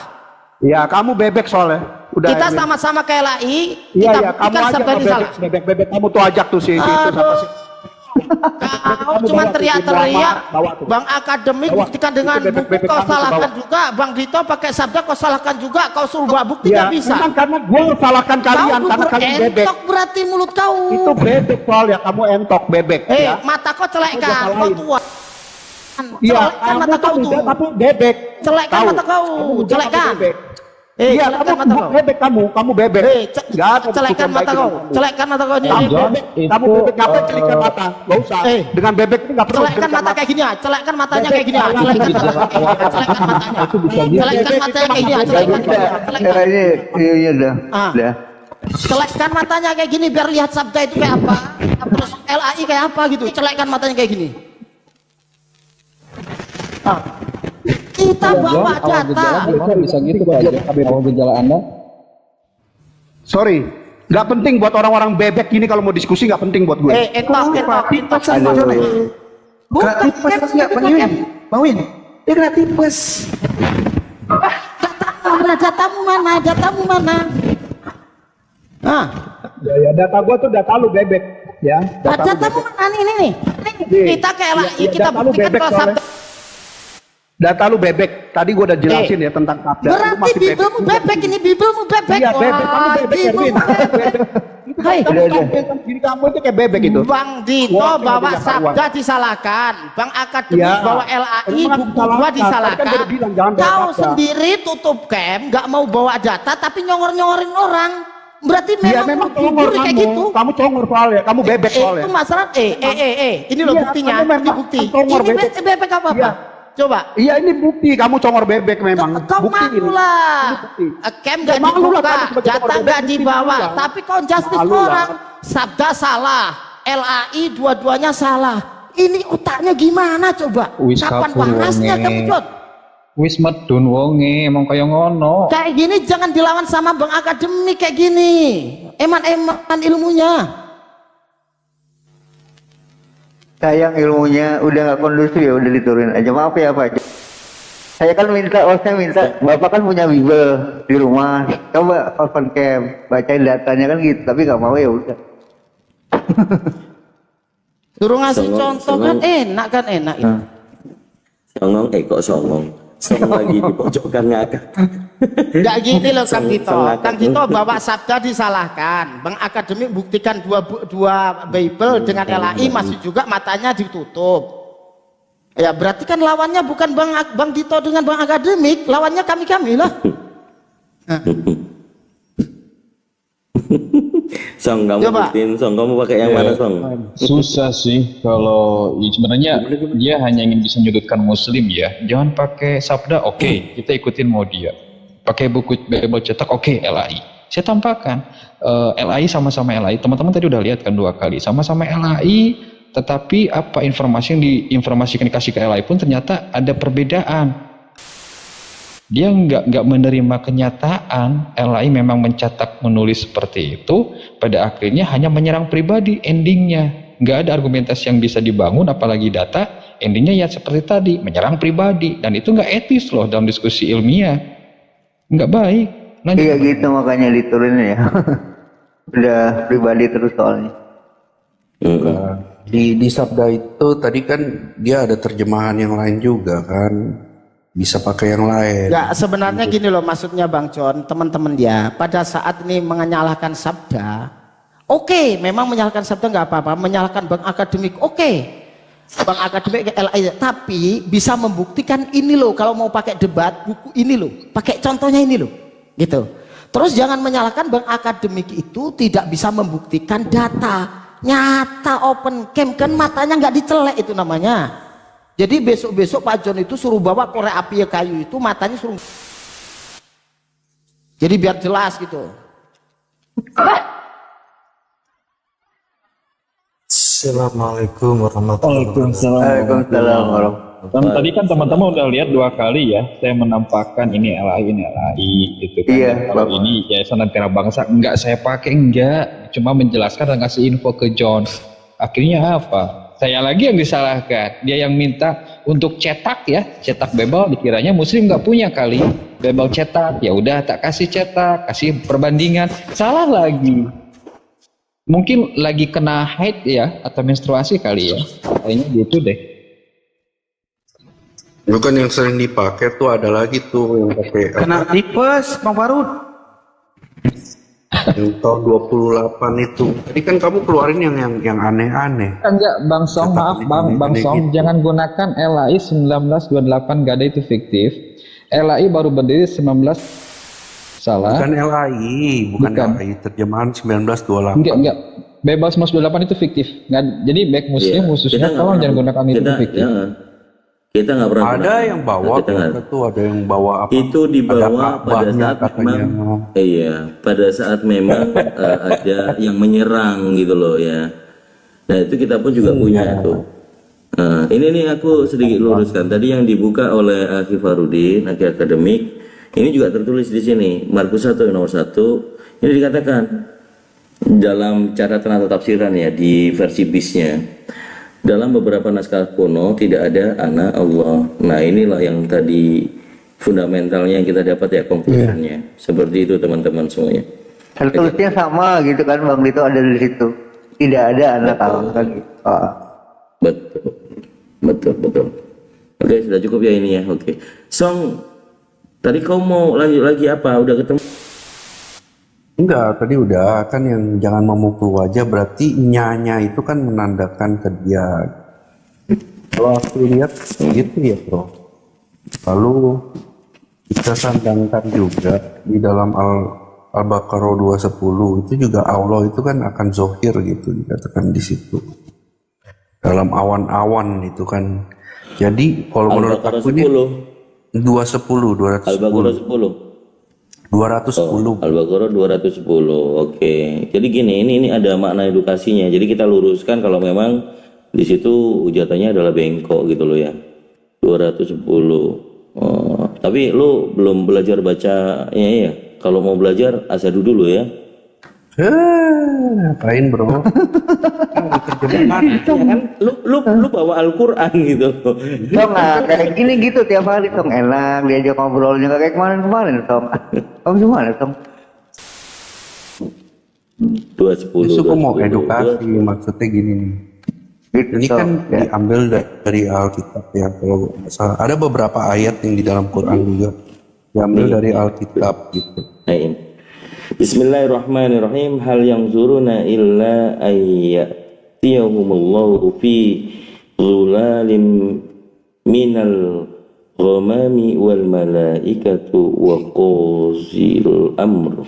Iya, kamu bebek soalnya. Udah. Kita Erwin. sama-sama ke LAI, Iya, kita iya, kamu buktikan aja sabda ini bebek, salah. bebek kamu tuh ajak tuh si itu Aduh. siapa sih? Kau Kamu cuma bawa tuh, teriak-teriak, bawa tuh. Bang Akademik Bawa. buktikan Itu dengan bebek- buku bebek kau kamu tuh salahkan bawa. juga. Bang Dito pakai sabda kau salahkan juga. Kau suruh bawa bukti Iya, nggak bisa. memang karena gue salahkan kalian Kau karena kalian bebek. entok berarti mulut kau. Itu bebek soalnya kamu entok bebek ya. Mata kau celekkan, Kau kau salahin. tua. Iya, Celekkan kamu mata tuh kau tuh. beda tapi bebek. Celekkan Tahu. mata kau, Kamu beda, celekkan. kamu bebek. Eh, Iya, celekkan kamu mata kau. bebek kamu bebek. Nggak ada Celekkan bukan mata baik kau, dengan kamu. celekkan mata kau ini. Kamu John, bebek, itu, kamu bebek ngapain celekkan mata? Gak usah. Dengan bebek ini nggak perlu Celekkan mata kayak gini ya, celekkan matanya kayak gini ya, Bebek, celekkan bebek, matanya, celekkan matanya, celekkan matanya kayak gini ya, celekkan, celekkan. Ini udah. Ah. Udah. Celekkan matanya kayak gini biar lihat sabda itu kayak apa, terus LAI kayak apa gitu, celekkan matanya kayak gini. Kita bawa Awal gejala data. gimana bisa gitu Pak John? Awal gejala Anda? Sorry, nggak penting buat orang-orang bebek gini kalau mau diskusi nggak penting buat gue. Entok. Aduh. Bukan, Tipes nggak Bang Win? Bang Win, dia kena tipes. datamu mana? Ya, data gue tuh data lu bebek ya. Datamu mana ini? Kita ke LAI, kita data lu buktikan bebek kalau soalnya. sabda. Data lu bebek. Tadi gue udah jelasin ya tentang sabda. Lu Berarti masih Bibelmu bebek ini, Bibelmu bebek. Iya, bebek. Kamu Wah, bebek, Bibelmu Erwin. bebek. Hai, Diri kamu itu kayak bebek itu. Bang Dito Wah, bawa tidak sabda karuan. disalahkan, Bang Akademik Ya. bawa LAI Emang buku disalahkan. 2 Tadi kan disalahkan. dia bilang, jangan bawa Kau data. sendiri tutup cam, nggak mau bawa data tapi nyongor-nyongorin orang. Berarti Iya, memang memang lu congor kayak kamu. gitu. Kamu congor soalnya. Kamu bebek soalnya. Itu masalah ini loh Iya, buktinya, kamu memang ini bukti. congor Ini bebek. bebek apa? Iya. Coba. Iya, ini bukti. Kamu congor bebek memang. Kau Buktiin. malu lah. Ini bukti. Cam gak Ya, malu lah dibuka, kamu sebagai data congor gak bebek, dibawa, malu lah. tapi kau justice Malu lah. orang. Sabda salah, LAI dua-duanya salah. Ini otaknya gimana coba? Wis Kapan kapur bahasnya wonge. kamu John? Wis medun wonge emang kaya ngono. Kayak gini jangan dilawan sama Bang Akademik kayak gini. Eman-eman ilmunya. Sayang ilmunya udah nggak kondusif ya udah diturunin aja. Maaf ya Pak. Saya kan minta, saya minta, Bapak kan punya Bible di rumah. Coba open cam, bacain datanya kan gitu. Tapi nggak mau ya udah. Suruh ngasih Songong, contoh songong. kan enak itu. Songong, kok songong? Songong lagi di pojokan ngakak. Enggak gini loh Kang Tito. Songong. Kang Tito bawa sabda disalahkan. Bang Akademik buktikan dua Bible dengan LAI masih juga matanya ditutup. Ya berarti kan lawannya bukan Bang Tito dengan Bang Akademik, lawannya kami lah. Song, kamu Coba. buktiin, Song, kamu pakai yang mana, Song? Susah sih kalau sebenarnya dia hanya ingin bisa menyudutkan muslim ya. Jangan pakai sabda, oke, kita ikutin mau dia. Pakai buku Bible cetak, oke, LAI. Saya tampakkan LAI sama-sama LAI. Teman-teman tadi udah lihat kan 2 kali. Sama-sama LAI, tetapi apa informasi yang diinformasikan dikasih ke LAI pun ternyata ada perbedaan. Dia nggak menerima kenyataan LAI memang mencetak menulis seperti itu, pada akhirnya hanya menyerang pribadi endingnya. Nggak ada argumentasi yang bisa dibangun, apalagi data, endingnya ya seperti tadi, menyerang pribadi, dan itu nggak etis loh dalam diskusi ilmiah, nggak baik. Lanjut. Iya gitu makanya diturunin ya. Udah pribadi terus soalnya. Di sabda itu tadi kan dia ada terjemahan yang lain juga kan, bisa pakai yang lain. Ya sebenarnya gini loh maksudnya Bang John, teman-teman dia pada saat ini menyalahkan sabda, oke, memang menyalahkan sabda nggak apa-apa, menyalahkan Bang Akademik, oke, Bang Akademik LAI, tapi bisa membuktikan ini loh, kalau mau pakai debat buku ini loh, pakai contohnya ini loh, gitu. Terus jangan menyalahkan Bang Akademik itu tidak bisa membuktikan data nyata open cam, kan matanya nggak dicelek itu namanya. Jadi besok-besok Pak John itu suruh bawa korek api kayu itu matanya suruh. Jadi biar jelas gitu. Assalamualaikum warahmatullahi wabarakatuh. Waalaikumsalam warahmatullahi. Dan tadi kan teman-teman udah lihat 2 kali ya, saya menampakkan ini LAI gitu kan. Iya, Dan kalau Bapak. ini Yayasan Lentera Bangsa enggak saya pakai, enggak, cuma menjelaskan dan ngasih info ke John. Akhirnya apa? Saya lagi yang disalahkan. Dia yang minta untuk cetak ya, cetak Bible, dikiranya muslim nggak punya kali Bible cetak. Ya udah tak kasih cetak, kasih perbandingan, salah lagi. Mungkin lagi kena haid ya atau menstruasi kali ya. Kayaknya gitu deh. Bukan yang sering dipakai tuh ada lagi tuh yang pakai Kena tipes, Bang Farud. yang tahun 28 itu. Tadi kan kamu keluarin yang aneh-aneh. Enggak, Bang Song, maaf Bang Song, jangan gunakan LAI 1928, gak ada itu fiktif. LAI baru berdiri 19 salah. Bukan LAI, bukan LAI, terjemahan 1928. Enggak. Bebas 1928 itu fiktif. Nggak, jadi baik muslim Iya, khususnya kita nggak tolong pernah- jangan gunakan itu fiktif. Kita nggak pernah. Ada yang bawa, Kita nggak- tuh ada yang bawa apa? itu dibawa Ada pada Ka'bahnya saat katanya. memang iya pada saat memang ada yang menyerang gitu loh ya. Nah itu kita pun juga punya tuh. Nah, ini nih aku sedikit luruskan tadi yang dibuka oleh Akhi Farudin, Akhi Akademik, ini juga tertulis di sini Markus 1 nomor 1. Ini dikatakan dalam catatan atau tafsiran ya di versi BIS-nya. Dalam beberapa naskah kuno tidak ada anak Allah. Nah inilah yang tadi fundamentalnya yang kita dapat ya konklusinya. Seperti itu teman-teman semuanya. Tertulisnya sama gitu kan Bang Dito ada di situ. Tidak ada anak Allah kan gitu. Betul. Oke sudah cukup ya ini ya. Oke. Song, tadi kau mau lanjut lagi apa? Udah ketemu? Enggak, tadi udah kan yang jangan memukul wajah berarti nyanya itu kan menandakan ke dia. Kalau aku lihat gitu ya bro. Lalu kita sandangkan juga di dalam Al-Baqarah 210 itu juga Allah itu kan akan zohir gitu dikatakan di situ. Dalam awan-awan itu kan. Jadi kalau menurut Al-Baqarah aku ini 210. Al-Baqarah 10. 210. Al-Baqarah 210. Oke. Jadi gini, ini ada makna edukasinya. Jadi kita luruskan kalau memang di situ ujatannya adalah bengkok gitu loh ya. 210. Oh, tapi lu belum belajar bacanya ya. Kalau mau belajar asadu dulu ya. Ngapain bro? Kan lu bawa Al-Qur'an gitu loh. Tong kayak gini gitu tiap hari Tong, enak diajak ngobrolnya kayak kemarin Tong. Tong gimana Tong? 210. Besok mau edukasi, maksudnya gini nih. Gitu, Ini Tong. kan diambil dari Alkitab ya, kalau nggak salah. Ada beberapa ayat yang di dalam Quran juga diambil dari Alkitab gitu. Nah, ini. Bismillahirrahmanirrahim. Hal yang zuruna illa ayyatiyahumullahu fi dhulalim minal ghamami wal malaikatu wa qazil amr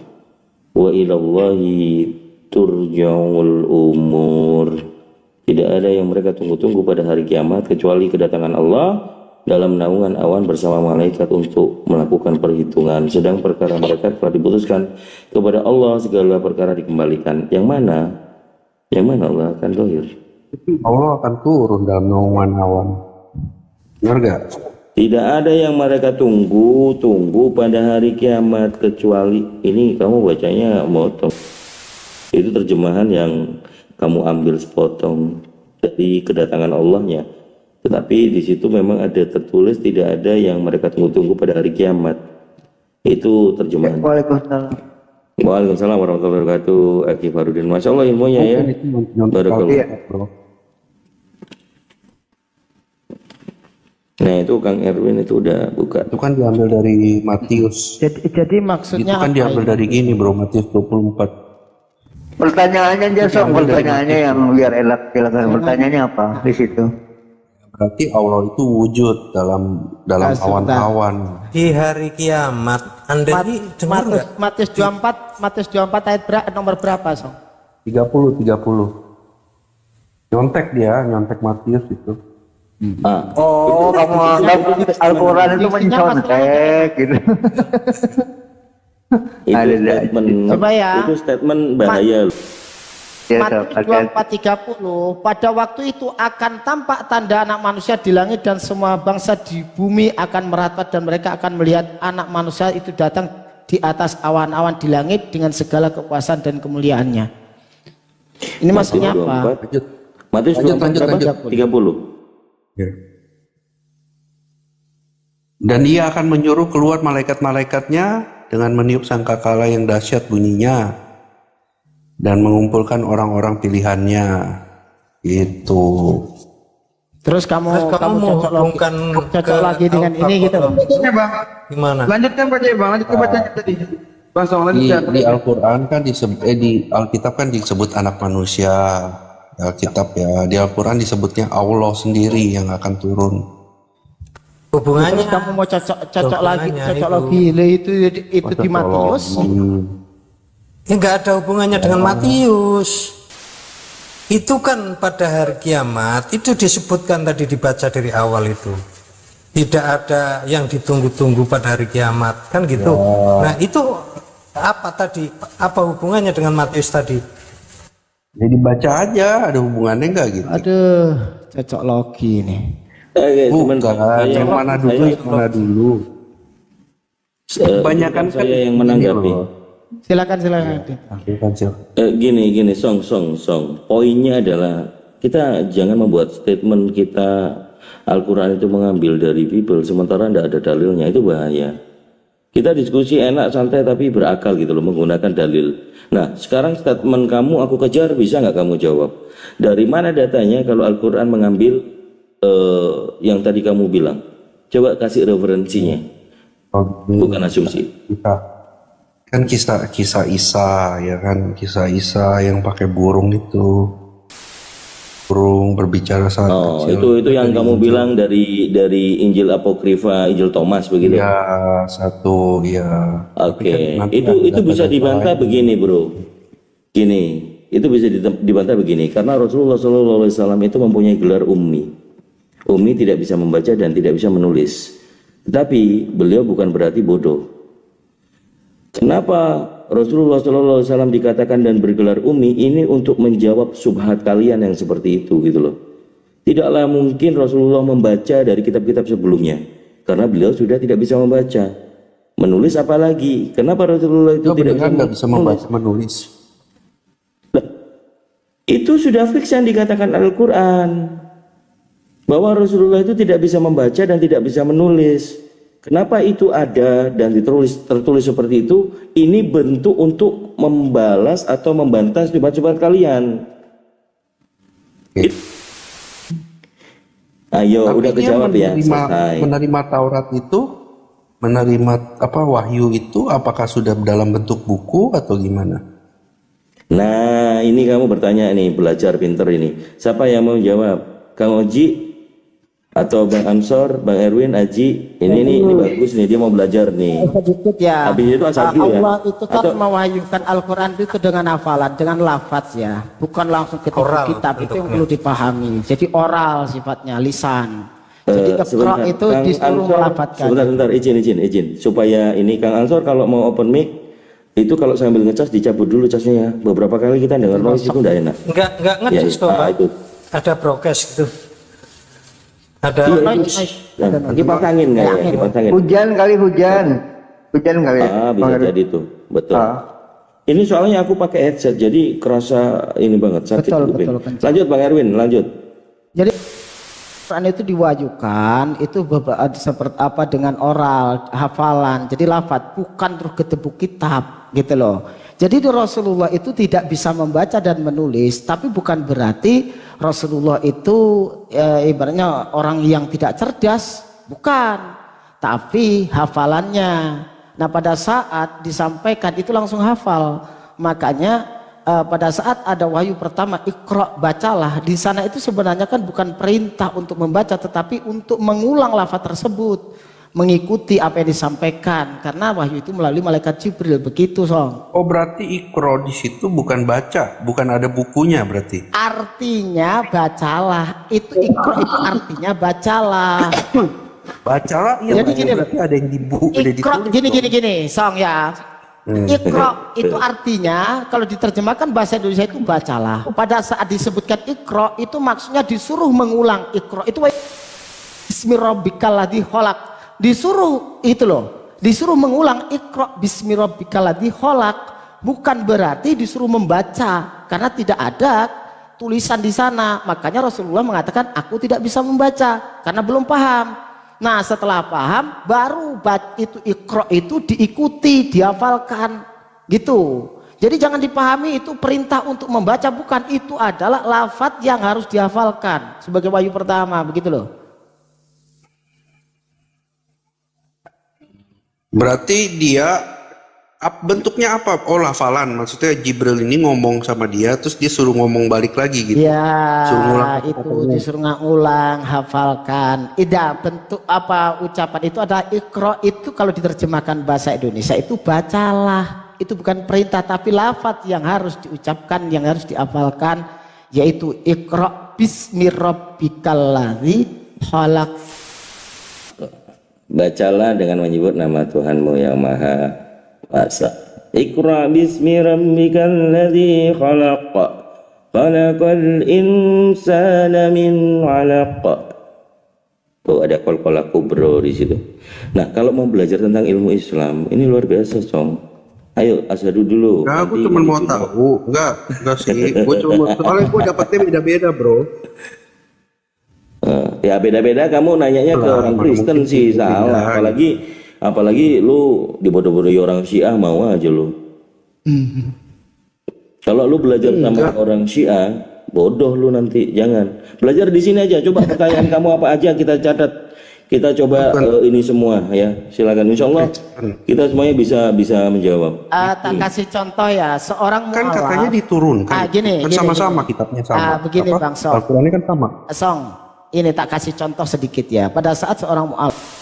wa ilallahi turja'ul umur. Tidak ada yang mereka tunggu-tunggu pada hari kiamat kecuali kedatangan Allah dalam naungan awan bersama malaikat untuk melakukan perhitungan. Sedang perkara mereka telah diputuskan kepada Allah, segala perkara dikembalikan. Yang mana Allah akan dohir? Allah akan turun dalam naungan awan. Benar gak? Tidak ada yang mereka tunggu pada hari kiamat kecuali, ini kamu bacanya motong. Itu terjemahan yang kamu ambil sepotong dari kedatangan Allahnya. Tetapi di situ memang ada tertulis tidak ada yang mereka tunggu-tunggu pada hari kiamat. Itu terjemahan. Waalaikumsalam. Waalaikumsalam warahmatullahi wabarakatuh. Aki Farudin, masya Allah ilmunya ya. Barakallah. Nah itu Kang Erwin itu udah buka. Itu kan diambil dari Matius. Jadi maksudnya Itu kan diambil dari gini bro, Matius 24. Pertanyaannya aja Tong, pertanyaannya yang biar enak, silakan. Pertanyaannya apa di situ? Berarti Allah itu wujud dalam awan-awan. Di hari kiamat, Anda ini dengar nggak? Matius 24 ayat nomor berapa, Song? 30. Nyontek Matius itu. Oh, kamu anggap Al-Quran itu mencontek gitu. Itu statement bahaya. Matius 24:30, pada waktu itu akan tampak tanda anak manusia di langit dan semua bangsa di bumi akan merata dan mereka akan melihat anak manusia itu datang di atas awan-awan di langit dengan segala kekuasaan dan kemuliaannya. Ini maksudnya apa? Matius 24:30. Ya. Dan ia akan menyuruh keluar malaikat-malaikatnya dengan meniup sangkakala yang dahsyat bunyinya dan mengumpulkan orang-orang pilihannya. Itu. Terus kamu cocok lagi dengan ini gitu. Bang. Gimana? Lanjutkan bacanya tadi. Bang Song lanjutkan. Di Al-Quran kan di Alkitab kan disebut anak manusia. Alkitab ya, di Al-Quran disebutnya Allah sendiri yang akan turun. Hubungannya? Terus kamu mau cocok lagi itu di Matius. Ya nggak ada hubungannya dengan Matius. Itu kan pada hari kiamat itu disebutkan tadi, dibaca dari awal itu. Tidak ada yang ditunggu-tunggu pada hari kiamat kan gitu. Nah itu apa tadi? Apa hubungannya dengan Matius tadi? Jadi baca aja, ada hubungannya nggak gitu? Aduh, cocok logi nih. Bukan, yang mana dulu? Kebanyakan kan saya yang menanggapi. Silakan. Gini, Song. Poinnya adalah kita jangan membuat statement kita Al-Quran itu mengambil dari Bible sementara tidak ada dalilnya, itu bahaya. Kita diskusi enak, santai, tapi berakal gitu loh, menggunakan dalil. Nah, sekarang statement kamu aku kejar, bisa nggak kamu jawab? Dari mana datanya kalau Al-Quran mengambil yang tadi kamu bilang? Coba kasih referensinya. Bukan asumsi. Kan kisah Isa ya kan, kisah Isa yang pakai burung itu. Burung berbicara sangat kecil. Itu yang kamu bilang dari Injil Apokrifa, Injil Thomas begitu? Ya, satu ya. Oke, itu bisa dibantah begini bro. Gini, itu bisa dibantah begini, karena Rasulullah SAW itu mempunyai gelar ummi. Ummi tidak bisa membaca dan tidak bisa menulis. Tetapi beliau bukan berarti bodoh. Kenapa Rasulullah SAW dikatakan dan bergelar Umi? Ini untuk menjawab subhat kalian yang seperti itu gitu loh. Tidaklah mungkin Rasulullah membaca dari kitab-kitab sebelumnya, karena beliau sudah tidak bisa membaca. Menulis apa lagi? Kenapa Rasulullah itu tidak bisa membaca menulis? Nah, itu sudah fix yang dikatakan Al-Quran, bahwa Rasulullah itu tidak bisa membaca dan tidak bisa menulis. Kenapa itu ada dan tertulis seperti itu? Ini bentuk untuk membalas atau membantah subhat-subhat kalian. Ayo, tapi udah kejawab ya. Menerima Taurat itu, menerima wahyu itu, apakah sudah dalam bentuk buku atau gimana? Nah, ini kamu bertanya nih, belajar pinter ini. Siapa yang mau jawab? Kang Oji atau Bang Ansor, Bang Erwin, Aji? Ini bagus nih, dia mau belajar nih. Sedikit ya. Habis itu asal dulu ya. Allah itu kan mewahyukan Al-Quran itu dengan hafalan, dengan lafaz ya, bukan langsung ke kitab. Itu yang perlu dipahami. Jadi oral sifatnya, lisan. Jadi Iqra itu disuruh melafazkan. Sebentar, izin. Supaya ini Kang Ansor kalau mau open mic, itu kalau sambil ngecas dicabut dulu casnya ya. Beberapa kali kita dengar noise itu enggak enak. Enggak ngecas kok, Pak. Ada prokes gitu. Ada dipasangin nggak ya? Dipasangin. Hujan kali. Bisa jadi tuh, betul. Ini soalnya aku pakai headset, jadi kerasa ini banget sakit. Betul. Lanjut Bang Erwin, lanjut. Jadi Quran itu diwajukan itu seperti apa dengan oral, hafalan, jadi lafaz, bukan terus ketemu kitab gitu loh. Jadi Rasulullah itu tidak bisa membaca dan menulis, tapi bukan berarti Rasulullah itu ibaratnya orang yang tidak cerdas, bukan. Tapi hafalannya. Nah pada saat disampaikan itu langsung hafal. Makanya pada saat ada wahyu pertama, Iqra, bacalah. Di sana itu sebenarnya kan bukan perintah untuk membaca, tetapi untuk mengulang lafaz tersebut. Mengikuti apa yang disampaikan, karena wahyu itu melalui malaikat Jibril, begitu Song. Oh berarti Iqra di situ bukan baca, bukan ada bukunya berarti. Artinya bacalah, itu Iqra itu artinya bacalah. Bacalah, iya. Jadi gini, berarti ada yang di buku. Iqra gini Song ya. Iqra itu artinya kalau diterjemahkan bahasa Indonesia itu bacalah. Pada saat disebutkan Iqra itu maksudnya disuruh mengulang. Iqra itu Bismi rabbikal ladzi khalaq. Disuruh itu loh, disuruh mengulang Iqra bismi rabbikal ladzi khalaq, bukan berarti disuruh membaca, karena tidak ada tulisan di sana. Makanya Rasulullah mengatakan aku tidak bisa membaca karena belum paham. Nah setelah paham baru itu Iqra itu diikuti, dihafalkan gitu. Jadi jangan dipahami itu perintah untuk membaca, bukan, itu adalah lafaz yang harus dihafalkan sebagai wahyu pertama, begitu loh. Berarti dia bentuknya apa? Oh hafalan, maksudnya Jibril ini ngomong sama dia, terus dia suruh ngomong balik lagi gitu. Ya, disuruh ngulang, hafalkan. Bentuk apa ucapan itu adalah Iqra, itu kalau diterjemahkan bahasa Indonesia itu bacalah. Itu bukan perintah, tapi lafaz yang harus diucapkan, yang harus dihafalkan, yaitu Iqra bismi rabbikal ladzi khalaq. Bacalah dengan menyebut nama Tuhanmu yang Maha Kuasa. Iqra bismi rabbikal ladzi khalaq. Khalaqal insana min 'alaq. Tuh ada kol-kol kubro di situ. Nah, kalau mau belajar tentang ilmu Islam, ini luar biasa, Song. Ayo asyhadu dulu. Nah, aku cuma mau tahu. Enggak sih. Gue cuma soalnya gue dapetnya beda-beda, Bro. Ya beda-beda, kamu nanyanya ke orang Kristen sih salah. Apalagi lu dibodoh-bodohi orang Syiah, mau aja lu. Kalau lu belajar sama orang Syiah, bodoh lu nanti. Jangan belajar di sini aja. Coba pertanyaan kamu apa aja kita catat. Kita coba ini semua ya. Silakan. Insya Allah kita semuanya bisa menjawab. Tak kasih contoh ya, seorang kan katanya diturunkan. Gini, sama-sama kitabnya sama. Begini Bang Song. Al-Qur'annya kan sama. Song, ini tak kasih contoh sedikit ya. Pada saat seorang mu'alaf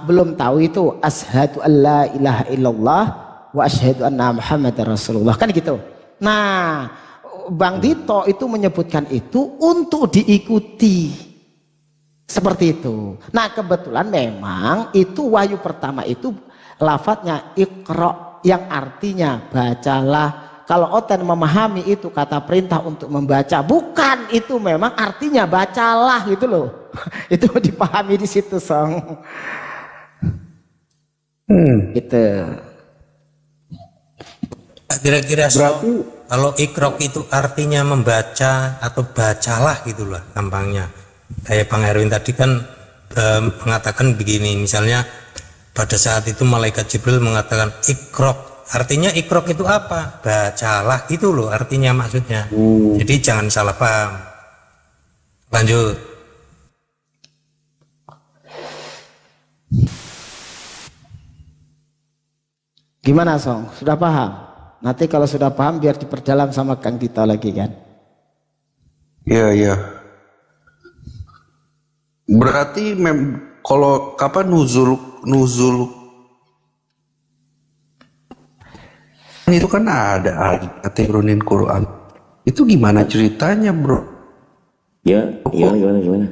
belum tahu itu asyhadu alla ilaha illallah wa asyhadu anna muhammadar rasulullah, kan gitu. Nah, Bang Dito itu menyebutkan itu untuk diikuti seperti itu. Nah kebetulan memang itu wahyu pertama itu lafadznya Iqra yang artinya bacalah. Kalau Oten memahami itu kata perintah untuk membaca, bukan, itu memang artinya bacalah gitu loh. Itu dipahami di situ, Song. Gitu. Kira-kira kalau ikrok itu artinya membaca atau bacalah gitulah gampangnya. Kayak Bang Erwin tadi kan mengatakan begini, misalnya pada saat itu malaikat Jibril mengatakan ikrok, artinya ikrok itu apa? Bacalah, itu loh artinya maksudnya. Jadi jangan salah paham. Lanjut. Gimana, Song? Sudah paham? Nanti kalau sudah paham biar diperdalam sama Kang Dito lagi kan. Iya, iya. Berarti kalau kapan nuzul itu kan ada ayat turunin Quran. Itu gimana ceritanya, Bro? Ya, gimana?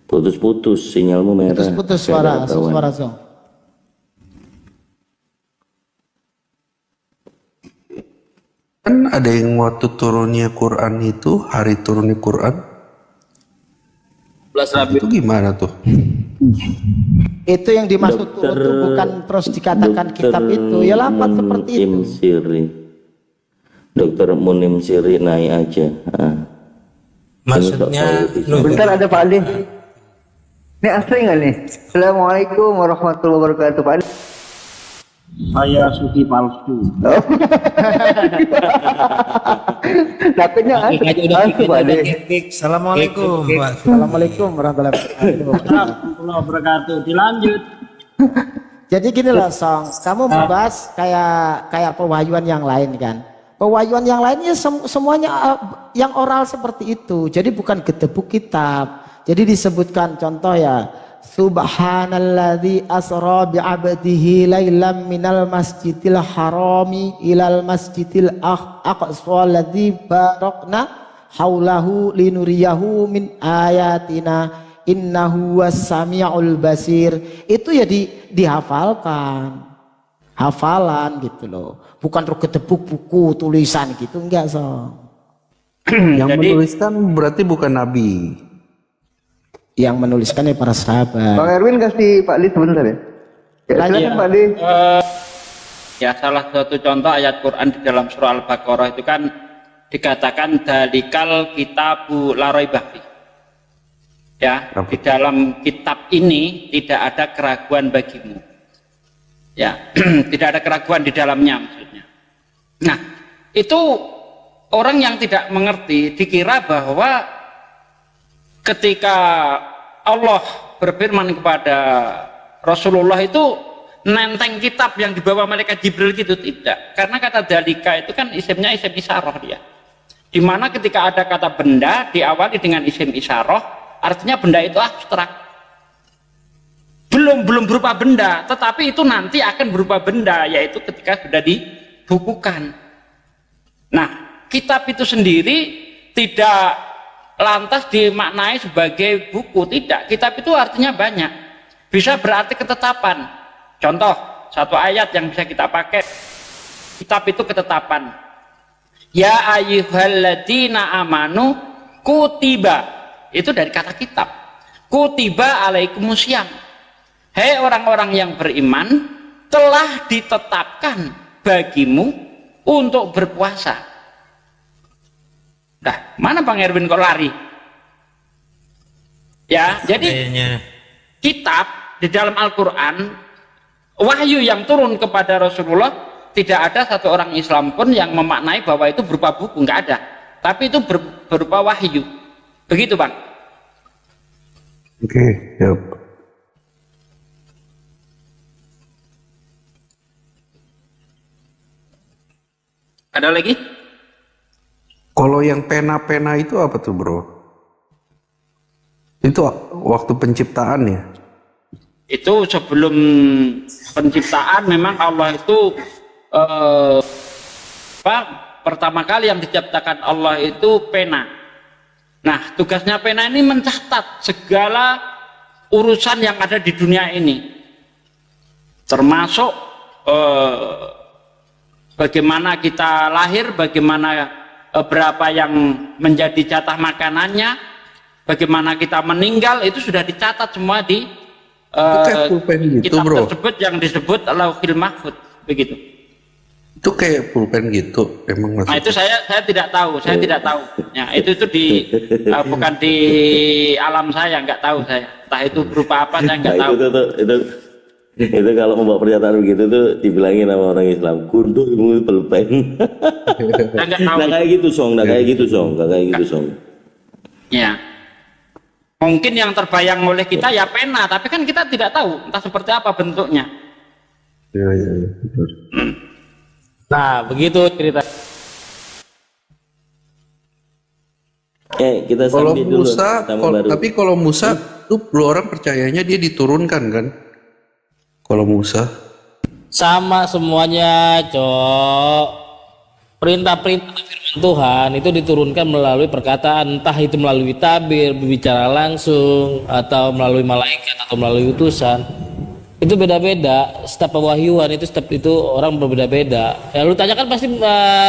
Putus-putus, sinyalmu merah. Putus-putus suara Song. Kan ada yang waktu turunnya Quran itu, hari turunnya Quran. Itu gimana tuh? Itu yang dimaksud itu bukan terus dikatakan kitab itu. Ya lapat seperti itu. Dokter Munim Siri naik aja. Maksudnya bentar ada Pak Adi. Ini asli nggak nih? Assalamualaikum warahmatullahi wabarakatuh, Pak Adi. Saya suci palsu. Takutnya asli, Pak Adi. Assalamualaikum, Pak. Assalamualaikum warahmatullahi wabarakatuh. Dilanjut. Jadi gini loh, Song, kamu membahas kayak pewahyuan yang lain kan. Pewahyuan yang lainnya semuanya yang oral seperti itu. Jadi bukan gedebuk kitab. Jadi disebutkan contoh ya, Subhanalladzi asra bi'abdihi lailam minal masjidil harami ilal masjidil aqsa alladzi barakna haulahu linuriyahu min ayatina innahu was-sami'ul basir. Itu ya dihafalkan. Hafalan gitu loh. Bukan terus gedebuk buku tulisan gitu, enggak, Song. Yang menuliskan berarti bukan nabi. Yang menuliskan ya para sahabat. Bang Erwin kasih Pak Li sebentar ya. Silakan Pak Li. Ya, salah satu contoh ayat Quran di dalam surah Al-Baqarah itu kan dikatakan dalikal kitabu la raiba fi. Ya, di dalam kitab ini tidak ada keraguan bagimu. Ya, tidak ada keraguan di dalamnya maksudnya. Nah, itu orang yang tidak mengerti dikira bahwa ketika Allah berfirman kepada Rasulullah itu nenteng kitab yang dibawa malaikat Jibril gitu, tidak. Karena kata dalika itu kan isimnya isim isyarah dia. Dimana ketika ada kata benda diawali dengan isim isyarah, artinya benda itu abstrak. Belum berupa benda, tetapi itu nanti akan berupa benda, yaitu ketika sudah dibukukan. Nah, kitab itu sendiri tidak lantas dimaknai sebagai buku, tidak. Kitab itu artinya banyak, bisa berarti ketetapan. Contoh, satu ayat yang bisa kita pakai, kitab itu ketetapan. Ya ayyuhalladzina amanu kutiba, itu dari kata kitab. Kutiba alaikumusiyam. Hei orang-orang yang beriman, telah ditetapkan bagimu untuk berpuasa. Nah, mana Bang Erwin kok lari? Ya, jadi kitab di dalam Al-Quran, wahyu yang turun kepada Rasulullah, tidak ada satu orang Islam pun yang memaknai bahwa itu berupa buku, nggak ada. Tapi itu berupa wahyu. Begitu, Bang. Oke, siap. Ada lagi? Kalau yang pena-pena itu apa tuh, Bro? Itu waktu penciptaan ya? Itu sebelum penciptaan memang Allah itu pertama kali yang diciptakan Allah itu pena. Nah, tugasnya pena ini mencatat segala urusan yang ada di dunia ini, termasuk bagaimana kita lahir, bagaimana berapa yang menjadi jatah makanannya, bagaimana kita meninggal, itu sudah dicatat semua di gitu, kitab bro. tersebut yang disebut Lauhil Mahfuz, begitu. Itu kayak pulpen gitu emang maksudnya. Nah itu saya tidak tahu, saya tidak tahu. Ya, itu di bukan di alam saya, nggak tahu saya. Entah itu berupa apa saya nggak tahu. Itu kalau membawa pernyataan begitu tuh dibilangin sama orang Islam, kudu ilmu pulpen. Nah kayak gitu song, Ya. Mungkin yang terbayang oleh kita ya pena, tapi kan kita tidak tahu entah seperti apa bentuknya. Iya. Nah, begitu cerita. Kita kalau sambil dulu. Tapi kalau Musa tuh lu orang percayanya dia diturunkan kan? Kalau Musa sama semuanya, Cok. Perintah-perintah firman Tuhan itu diturunkan melalui perkataan, entah itu melalui tabir, berbicara langsung, atau melalui malaikat atau melalui utusan. Itu beda-beda. Setiap pewahyuan itu orang berbeda-beda. Ya lu tanyakan pasti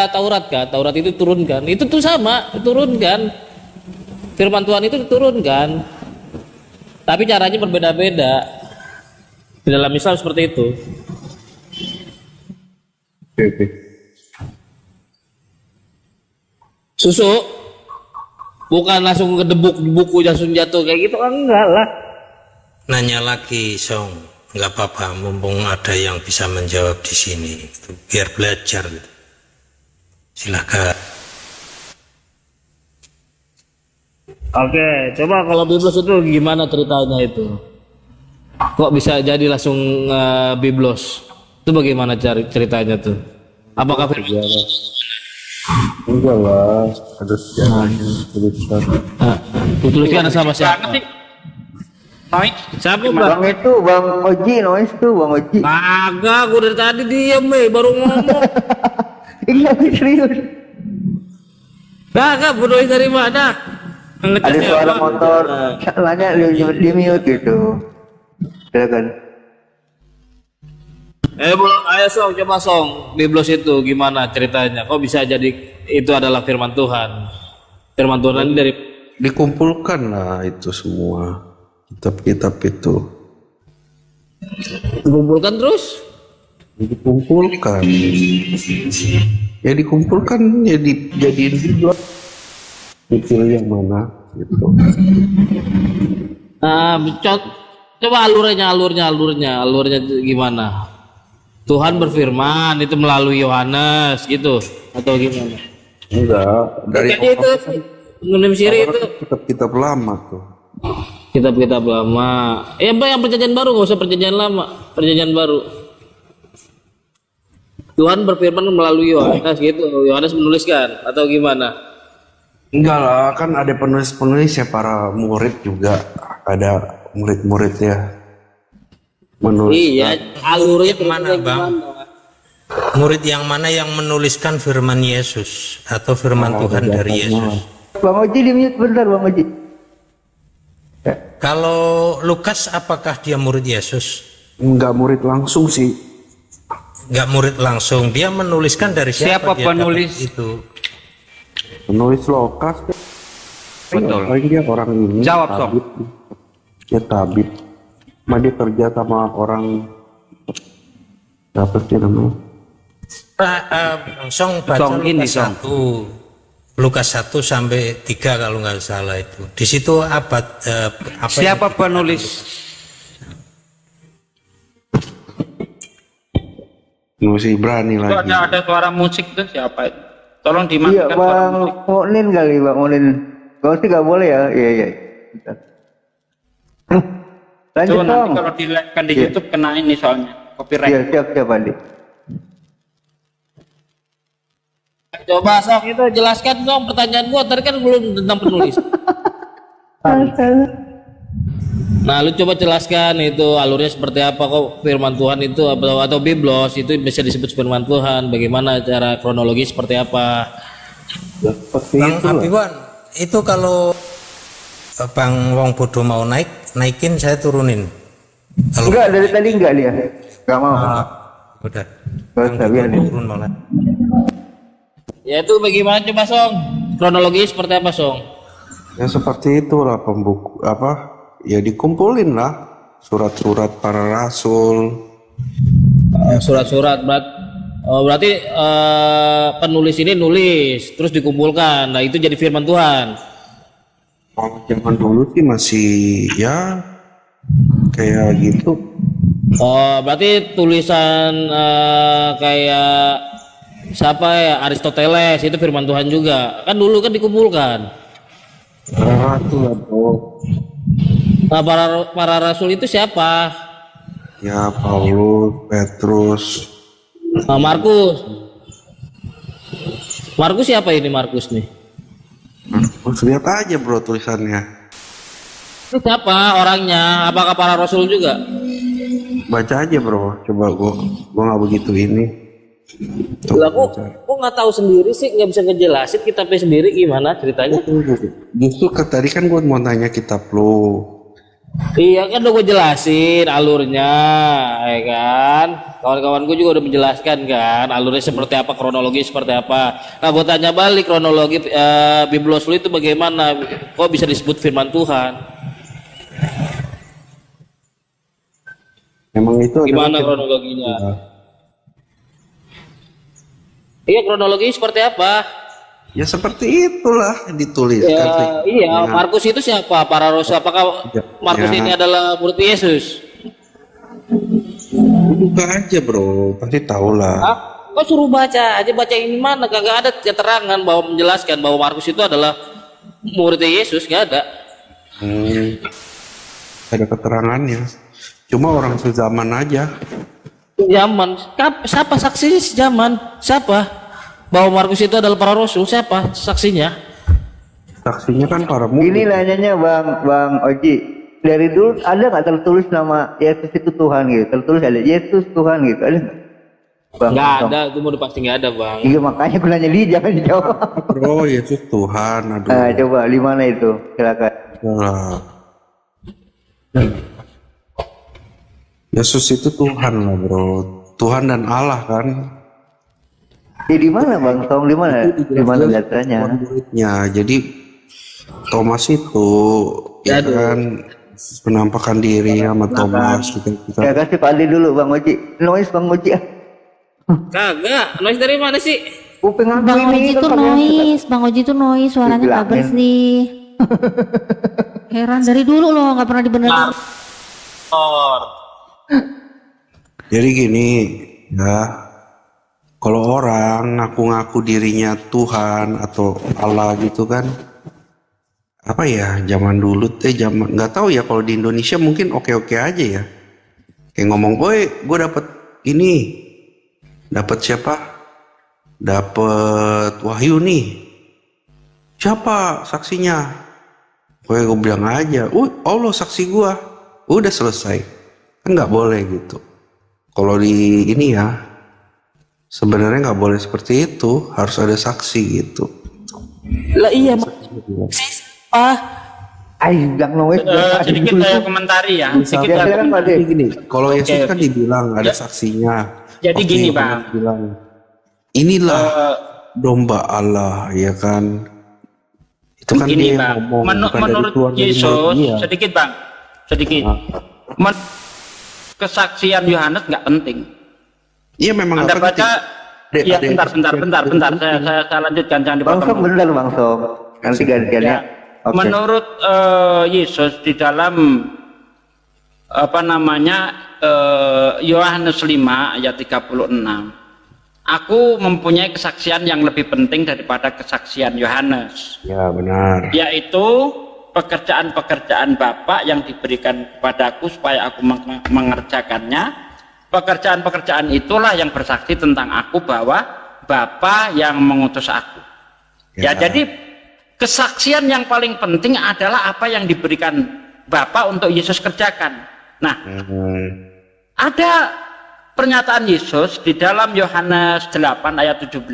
Taurat kan? Taurat itu turunkan. Itu tuh sama, diturunkan. Firman Tuhan itu diturunkan. Tapi caranya berbeda-beda. Di dalam Islam seperti itu. Oke. Susu bukan langsung kedebuk buku langsung jatuh kayak gitu, enggak lah. Nanya lagi, Song. Nggak apa-apa, mumpung ada yang bisa menjawab di sini, biar belajar. Silakan. Oke, coba kalau biblos itu gimana ceritanya itu? Kok bisa jadi langsung biblos? Itu bagaimana ceritanya tuh? Apakah enggak lah, ada sejarahnya. Dituliskan sama siapa? Siapa Bang itu Bang Oji, Bang Oji. Agak, gue dari tadi diem baru ngomong. Iya serius. Agak, bodoh dari mana? Ada suara motor, salahnya di mute gitu. Silakan. Ayo Song, coba Song, biblos itu gimana ceritanya? Kok bisa jadi itu adalah firman Tuhan? Firman Tuhan dari dikumpulkan lah itu semua. Kitab-kitab itu dikumpulkan terus? Dikumpulkan ya dijadiin biblos. Dipilih yang mana gitu. Nah, coba alurnya gimana? Tuhan berfirman itu melalui Yohanes gitu atau gimana? Enggak, dari itu Munim Siri itu kitab-kitab lama tuh. Kitab-kitab lama. Yang perjanjian baru, nggak usah perjanjian lama, perjanjian baru. Tuhan berfirman melalui Yohanes gitu. Yohanes menuliskan atau gimana? Enggak lah, kan ada penulis-penulis ya, para murid juga ada murid-murid ya menulis. Iya, alurnya mana Bang? Murid yang mana yang menuliskan firman Yesus atau firman Tuhan dari Yesus? Bang Oji di mute bentar, Bang Oji. Kalau Lukas apakah dia murid Yesus? Enggak murid langsung sih. Enggak murid langsung, dia menuliskan dari siapa penulis itu? Penulis Lukas. Betul. Dia orang ini. Jawab Song. Dia tabib. Dia kerja sama orang apa sih namanya? Song baca Lukas 1. Lukas 1 sampai 3 kalau nggak salah itu. Di situ apa siapa penulis? Nulis Ibrani lagi. Itu ada suara musik tuh siapa itu? Tolong Iya, dimatikan. Bang Mu'nin kali, Bang Mu'nin. Kalau sih nggak boleh ya. Iya. Lanjut Nanti Bang. kalau di-live-kan di YouTube kena ini soalnya copyright. Iya, siap Andi. Coba Song itu jelaskan dong pertanyaan gua tadi kan belum tentang penulis. Nah, lu coba jelaskan itu alurnya seperti apa, kok firman Tuhan itu atau biblos itu bisa disebut firman Tuhan, bagaimana cara kronologi seperti apa? Bang Habibwan, itu kalau Bang Wong Bodo mau naikin saya turunin. Enggak, dari tadi enggak dia. Enggak mau. Udah. Biar turun malah. Ya itu bagaimana coba Song? Kronologi seperti apa Song? Ya seperti itulah ya dikumpulin lah surat-surat para rasul. Surat-surat berarti penulis ini nulis terus dikumpulkan. Nah itu jadi firman Tuhan. Oh, zaman dulu sih masih ya kayak gitu. Oh berarti tulisan kayak siapa ya, Aristoteles itu firman Tuhan juga kan dulu kan dikumpulkan. Nah para rasul itu siapa? Ya Paulus, Petrus, Markus siapa ini Markus nih? Markus lihat aja bro tulisannya. Ini siapa orangnya? Apakah para rasul juga? Baca aja bro, coba gua nggak begitu ini. Lah kok nggak tahu sendiri sih, nggak bisa ngejelasin kitabnya sendiri gimana ceritanya? Justru tadi kan gua mau tanya kitab lo. Iya kan udah gue jelasin alurnya, ya kan? Kawan-kawan gue juga udah menjelaskan kan alurnya seperti apa, kronologi seperti apa. Nah gue tanya balik kronologi Biblos lu itu bagaimana? Kok bisa disebut firman Tuhan? Emang itu gimana kronologinya? Iya kronologi seperti apa? Ya seperti itulah dituliskan. Ya, iya, Markus itu siapa? Para rasul. Apakah Markus ini adalah murid Yesus? Buka aja bro, pasti tahu lah. Kok suruh baca aja, baca ini mana? Kagak ada keterangan bahwa menjelaskan bahwa Markus itu adalah murid Yesus, nggak ada. Ada keterangannya. Cuma orang sezaman aja. Zaman. Siapa saksinya sejaman? Siapa? Bahwa Markus itu adalah para rasul, siapa saksinya? Saksinya kan para murid. Ini nanyanya Bang Oji, dari dulu ada nggak tertulis nama Yesus itu Tuhan gitu? Tertulis ada Yesus Tuhan gitu, ada nggak? Nggak ada, itu mau pasti nggak ada bang. Iya makanya aku nanya dia, jangan dijawab. Bro, Yesus Tuhan, aduh. Nah, coba di mana itu? Silakan. Yesus itu Tuhan lah bro, Tuhan dan Allah kan. Di mana Bang Tom? Di mana? Di mana datanya? Ya, jadi Thomas itu ya kan penampakan diri sama Thomas kita. Ya kasih Pak Adi dulu Bang Oji. Noise Bang Oji. Kagak, noise dari mana sih? Bang Oji itu noise, Bang Oji itu noise, suaranya nggak bersih. Heran dari dulu loh, nggak pernah dibenerin. Jadi gini, ya. Kalau orang ngaku-ngaku dirinya Tuhan atau Allah gitu kan, apa ya zaman dulu zaman nggak tahu ya, kalau di Indonesia mungkin oke-oke aja ya, kayak ngomong, gue dapet ini, dapet siapa, dapet wahyu nih, siapa saksinya, gue bilang aja, Allah saksi gue, udah selesai, kan nggak boleh gitu. Kalau di ini ya sebenarnya nggak boleh seperti itu, harus ada saksi gitu. Lah iya sedikit saya komentari ya. Gini, kalau Yesus kan dibilang ada saksinya. Jadi gini Bang, bilang inilah domba Allah ya kan. Itu kan gini dia Bang, ngomong, menurut Yesus sedikit Bang, sedikit. Kesaksian Yohanes nggak penting. Iya memang Anda baca, ya bentar. Saya lanjutkan, jangan dipotong. Benar Bang Som. Nanti gantiannya. Okay. Menurut Yesus di dalam Yohanes 5 ayat 36, aku mempunyai kesaksian yang lebih penting daripada kesaksian Yohanes. Ya benar. Yaitu pekerjaan-pekerjaan Bapa yang diberikan kepadaku supaya aku mengerjakannya. Pekerjaan-pekerjaan itulah yang bersaksi tentang aku bahwa Bapa yang mengutus aku. Ya, jadi kesaksian yang paling penting adalah apa yang diberikan Bapa untuk Yesus kerjakan. Nah, ada pernyataan Yesus di dalam Yohanes 8 ayat 17.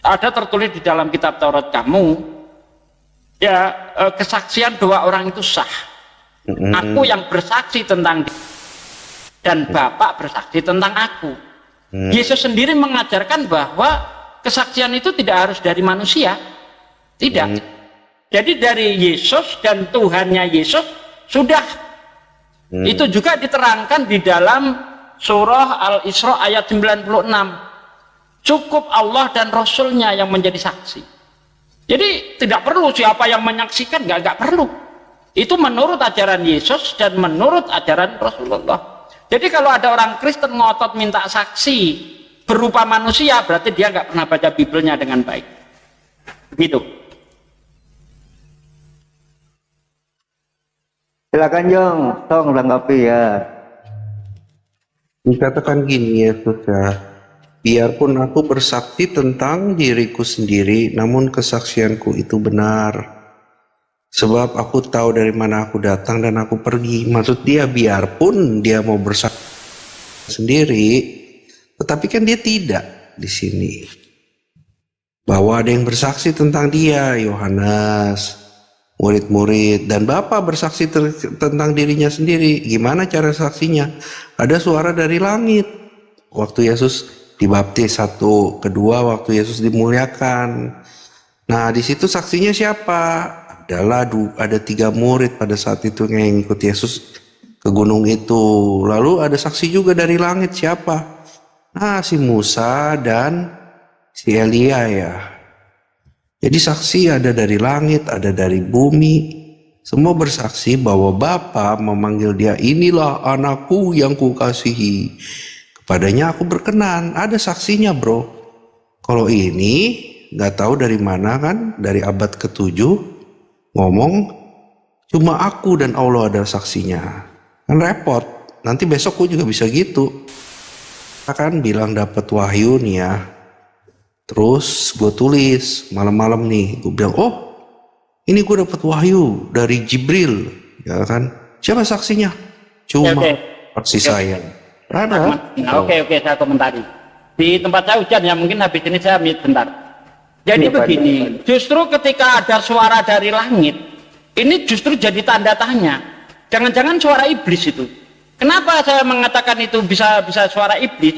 Ada tertulis di dalam kitab Taurat kamu, ya kesaksian dua orang itu sah. Aku yang bersaksi tentang dia, dan Bapa bersaksi tentang aku. Yesus sendiri mengajarkan bahwa kesaksian itu tidak harus dari manusia. Tidak. Jadi dari Yesus dan Tuhannya Yesus sudah. Itu juga diterangkan di dalam surah Al-Isra ayat 96. Cukup Allah dan Rasulnya yang menjadi saksi. Jadi tidak perlu siapa yang menyaksikan, nggak perlu. Itu menurut ajaran Yesus dan menurut ajaran Rasulullah. Jadi kalau ada orang Kristen ngotot minta saksi berupa manusia, berarti dia nggak pernah baca Bibelnya dengan baik. Begitu. Silakan Jong, tolong tanggapi ya. Dikatakan gini ya Sudah, biarpun aku bersaksi tentang diriku sendiri, namun kesaksianku itu benar. Sebab aku tahu dari mana aku datang dan aku pergi. Maksud dia biarpun dia mau bersaksi sendiri, tetapi kan dia tidak di sini. Bahwa ada yang bersaksi tentang dia, Yohanes, murid-murid, dan Bapa bersaksi tentang dirinya sendiri. Gimana cara saksinya? Ada suara dari langit. Waktu Yesus dibaptis, satu, kedua waktu Yesus dimuliakan. Nah di situ saksinya siapa? Ada 3 murid pada saat itu yang ikut Yesus ke gunung itu. Lalu ada saksi juga dari langit, siapa? Nah si Musa dan si Elia ya. Jadi saksi ada dari langit, ada dari bumi. Semua bersaksi bahwa Bapa memanggil dia, inilah anakku yang kukasihi, kepadanya aku berkenan. Ada saksinya bro. Kalau ini nggak tahu dari mana kan, dari abad ke-7 ngomong cuma aku dan Allah ada saksinya, kan repot. Nanti besok gue juga bisa gitu, kan bilang dapat wahyu nih ya, terus gue tulis malam-malam nih, gue bilang oh ini gue dapat wahyu dari Jibril, ya kan, siapa saksinya? Cuma saksi saya. Oke, saya komentari. Di tempat saya hujan ya, mungkin habis ini saya mute bentar. Jadi begini, justru ketika ada suara dari langit, ini justru jadi tanda tanya. Jangan-jangan suara iblis itu. Kenapa saya mengatakan itu bisa suara iblis?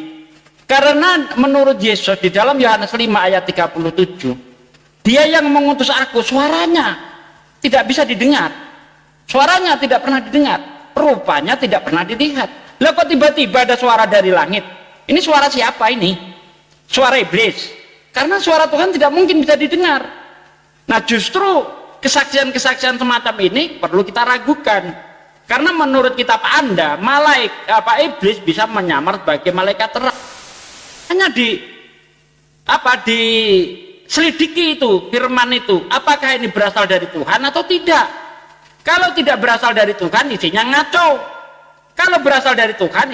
Karena menurut Yesus di dalam Yohanes 5 ayat 37, dia yang mengutus aku, suaranya tidak bisa didengar. Suaranya tidak pernah didengar, rupanya tidak pernah dilihat. Lah kok tiba-tiba ada suara dari langit? Ini suara siapa ini? Suara iblis. Karena suara Tuhan tidak mungkin bisa didengar. Nah justru kesaksian-kesaksian semacam ini perlu kita ragukan. Karena menurut kitab Anda, iblis bisa menyamar sebagai malaikat terang. Hanya diselidiki itu firman itu, apakah ini berasal dari Tuhan atau tidak. Kalau tidak berasal dari Tuhan, isinya ngaco. Kalau berasal dari Tuhan,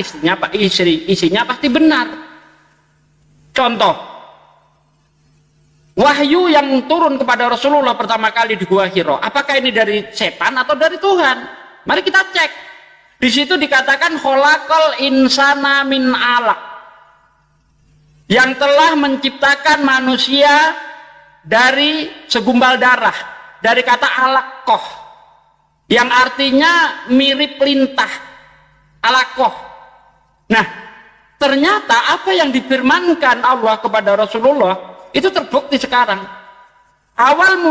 isinya pasti benar. Contoh, wahyu yang turun kepada Rasulullah pertama kali di Gua Hiro, apakah ini dari setan atau dari Tuhan? Mari kita cek. Di situ dikatakan kholaqal insana min alaq, yang telah menciptakan manusia dari segumpal darah, dari kata alaqoh, yang artinya mirip lintah, alaqoh. Nah, ternyata apa yang difirmankan Allah kepada Rasulullah itu terbukti sekarang. Awal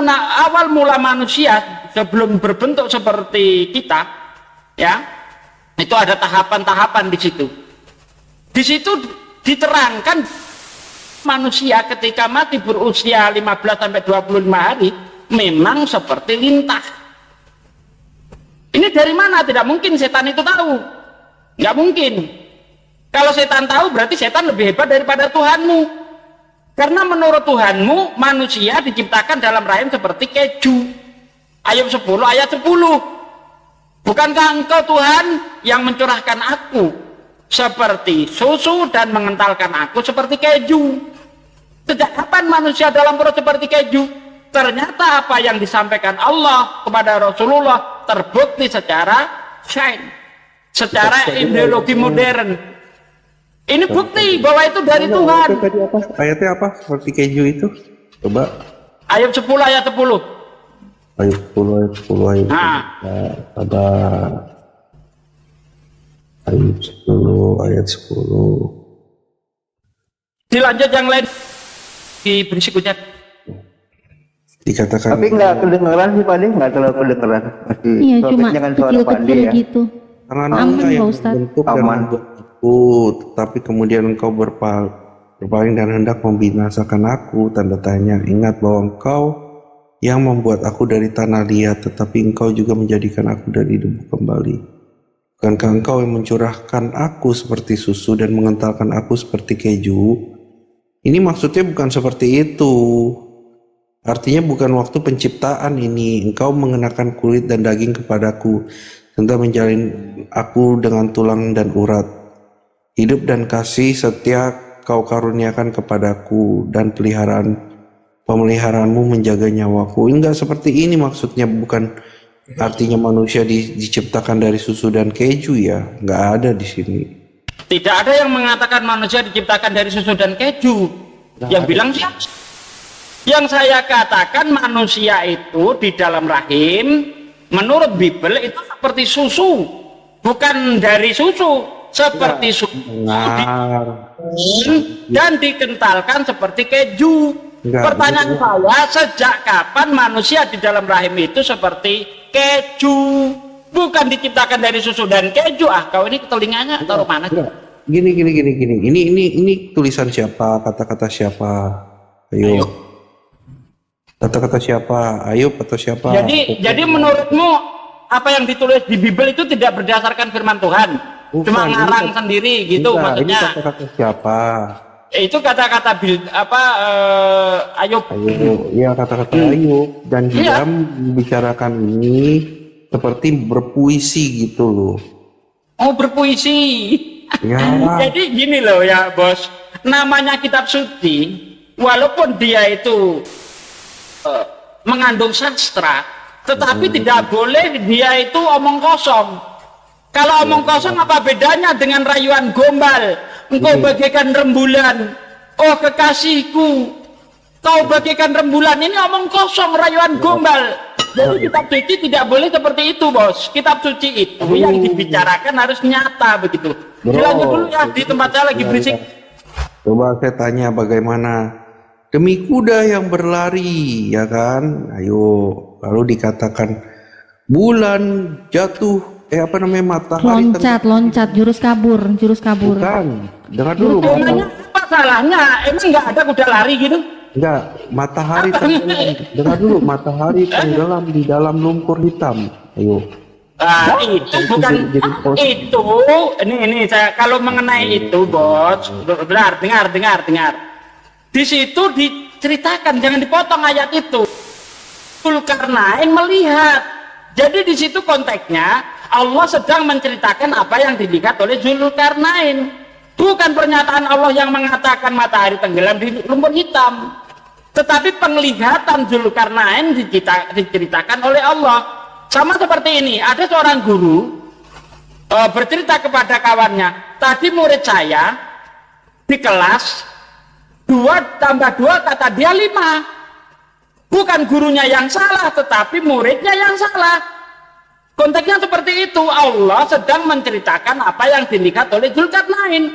mula manusia sebelum berbentuk seperti kita, ya, itu ada tahapan-tahapan di situ. Di situ diterangkan manusia ketika mati berusia 15 sampai 25 hari memang seperti lintah. Ini dari mana? Tidak mungkin setan itu tahu. Nggak mungkin. Kalau setan tahu berarti setan lebih hebat daripada Tuhanmu. Karena menurut Tuhanmu, manusia diciptakan dalam rahim seperti keju. Ayub 10 ayat 10. Bukankah engkau Tuhan yang mencurahkan aku seperti susu dan mengentalkan aku seperti keju? Sejak kapan manusia dalam perut seperti keju? Ternyata apa yang disampaikan Allah kepada Rasulullah terbukti secara sains, secara ideologi modern. Ini bukti bahwa itu dari Tuhan. Ayatnya apa? Seperti keju itu? Coba. Ayat 10 ayat 10. Ayat 10 ayat 10 ayat. Nah. ayat 10. Dilanjut yang lain di berikutnya. Dikatakan. Tapi nggak kedengeran sih Pak De, nggak terlalu kedengeran. Masih Iya, cuma dengan suara Pak De kecil-kecil ya. gitu. Tangan Aman Allah yang Pak Ustadz. membentuk dan membuat aku, tetapi kemudian engkau berpaling dan hendak membinasakan aku. Tanda tanya. Ingat bahwa engkau yang membuat aku dari tanah liat, tetapi engkau juga menjadikan aku dari debu kembali. Bukankah engkau yang mencurahkan aku seperti susu dan mengentalkan aku seperti keju? Ini maksudnya bukan seperti itu. Artinya bukan waktu penciptaan ini. Engkau mengenakan kulit dan daging kepadaku, serta menjalin aku dengan tulang dan urat. Hidup dan kasih setia kau karuniakan kepadaku, dan pemeliharaanmu menjaga nyawaku. Enggak seperti ini maksudnya, bukan artinya manusia diciptakan dari susu dan keju ya. Enggak ada di sini. Tidak ada yang mengatakan manusia diciptakan dari susu dan keju. Yang bilang siapa? Yang saya katakan manusia itu di dalam rahim menurut Bible itu seperti susu, bukan dari susu, seperti susu dan dikentalkan seperti keju. Pertanyaan saya, sejak kapan manusia di dalam rahim itu seperti keju, bukan diciptakan dari susu dan keju? Ah, kau ini telinganya taruh mana? Gini. Ini tulisan siapa? Kata-kata siapa? Ayo. Kata-kata siapa? Ayub atau siapa? Jadi menurutmu apa yang ditulis di Bible itu tidak berdasarkan firman Tuhan? Bukan, cuma ngarang sendiri gitu maksudnya? Ini kata-kata siapa? Itu kata-kata Ayub. Iya, kata-kata Ayub, dan dia membicarakan ini seperti berpuisi gitu loh. Oh, berpuisi. Ya. Jadi gini loh ya bos, namanya kitab suci, walaupun dia itu mengandung sastra, tetapi tidak boleh dia itu omong kosong. Kalau omong kosong apa bedanya dengan rayuan gombal? Engkau bagaikan rembulan, oh kekasihku, kau bagaikan rembulan. Ini omong kosong, rayuan gombal. Jadi kitab suci tidak boleh seperti itu bos. Kitab suci itu yang dibicarakan harus nyata begitu. Dilanjut dulu ya, di tempat saya lagi berisik. Coba saya tanya bagaimana? Demi kuda yang berlari, ya kan? Ayo, lalu dikatakan bulan jatuh, matahari loncat, jurus kabur. Bukan, dengar dulu. Apa salahnya? Emang nggak ada kuda lari gitu? Enggak, matahari tenggelam. Dengar dulu, matahari tenggelam di dalam lumpur hitam. Ayo. Itu bukan itu. Ini saya kalau mengenai itu, bos. Benar, dengar. Di situ diceritakan, jangan dipotong ayat itu. Zulkarnain melihat. Jadi di situ konteksnya Allah sedang menceritakan apa yang dilihat oleh Zulkarnain. Bukan pernyataan Allah yang mengatakan matahari tenggelam di lumpur hitam. Tetapi penglihatan Zulkarnain diceritakan oleh Allah. Sama seperti ini, ada seorang guru bercerita kepada kawannya, tadi murid saya di kelas 2 tambah 2 kata dia 5. Bukan gurunya yang salah, tetapi muridnya yang salah. Konteksnya seperti itu. Allah sedang menceritakan apa yang dilihat oleh Zulkarnain.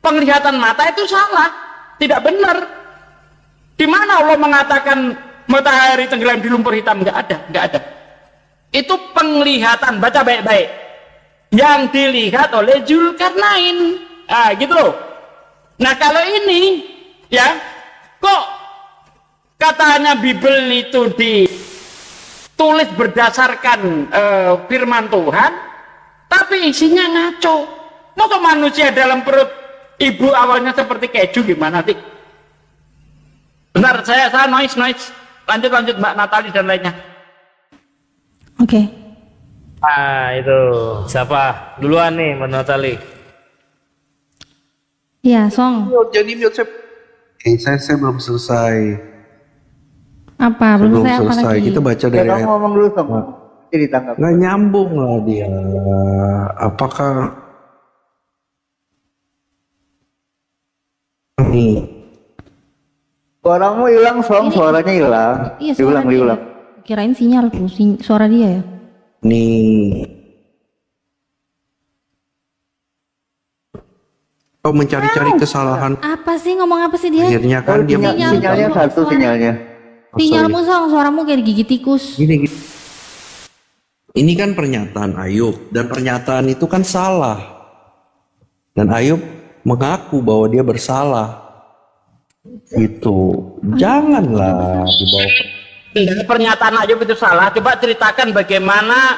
Penglihatan mata itu salah, tidak benar. Di mana Allah mengatakan matahari tenggelam di lumpur hitam? Nggak ada. Itu penglihatan, baca baik-baik. Yang dilihat oleh Zulkarnain. Gitu loh. Nah kalau ini, ya, kok katanya Bible itu ditulis berdasarkan firman Tuhan, tapi isinya ngaco. Masa manusia dalam perut ibu awalnya seperti keju, gimana sih? Benar, saya noise. Lanjut Mbak Natali dan lainnya. Oke. Itu siapa duluan nih Mbak Natali? Iya, Song. Jadi saya belum selesai. Apa? Belum selesai. Kita baca dari ayat. Ngomong dulu Song. Cerita nggak nyambung lah dia. Apakah nih? Suaramu hilang Song, suaranya hilang. Iya, diulang. Kirain sinyal tuh, suara dia ya. Nih. Kau mencari-cari kesalahan. Apa sih, ngomong apa sih dia? Akhirnya kan dia sinyalnya satu sinyalnya. Sinyalmu Song, suaramu kayak digigit tikus. Gini. Ini kan pernyataan Ayub, dan pernyataan itu kan salah. Dan Ayub mengaku bahwa dia bersalah. Itu janganlah dibawa. Pernyataan Ayub itu salah. Coba ceritakan bagaimana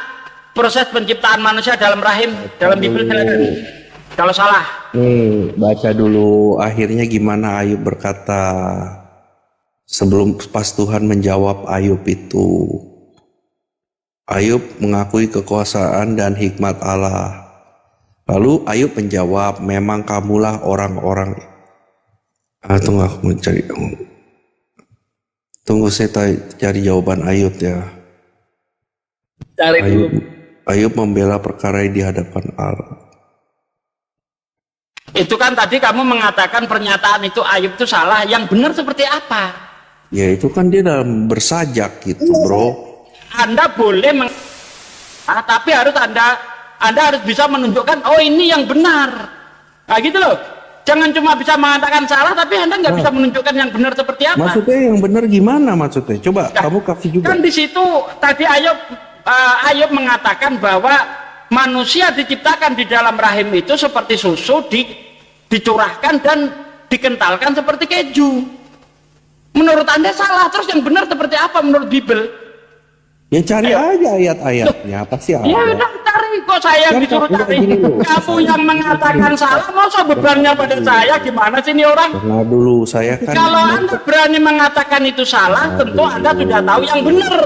proses penciptaan manusia dalam rahim dalam Bible. Kalau salah. Nih, baca dulu akhirnya gimana Ayub berkata sebelum pas Tuhan menjawab Ayub itu. Ayub mengakui kekuasaan dan hikmat Allah. Lalu Ayub menjawab, memang kamulah orang-orang. Tunggu aku mencari. Tunggu saya cari jawaban Ayub ya. Ayub membela perkara di hadapan Allah. Itu kan tadi kamu mengatakan pernyataan itu Ayub itu salah. Yang benar seperti apa? Ya itu kan dia dalam bersajak gitu, bro. Anda boleh tapi harus Anda harus bisa menunjukkan, oh ini yang benar. Nah gitu loh. Jangan cuma bisa mengatakan salah, tapi Anda nggak bisa menunjukkan yang benar seperti apa. Maksudnya yang benar gimana maksudnya? Coba kamu kasih juga. Kan di situ tadi Ayub mengatakan bahwa manusia diciptakan di dalam rahim itu seperti susu dicurahkan dan dikentalkan seperti keju. Menurut Anda salah, terus yang benar seperti apa menurut Bible? Ya cari aja ayat-ayatnya, pasti ada. Ya udah cari, kok saya yang disuruh cari. Kamu yang mengatakan salah, masa bebannya pada saya? Gimana sih ini orang? Dengar dulu, saya kan. Kalau Anda berani mengatakan itu salah, tentu Anda sudah tahu yang benar.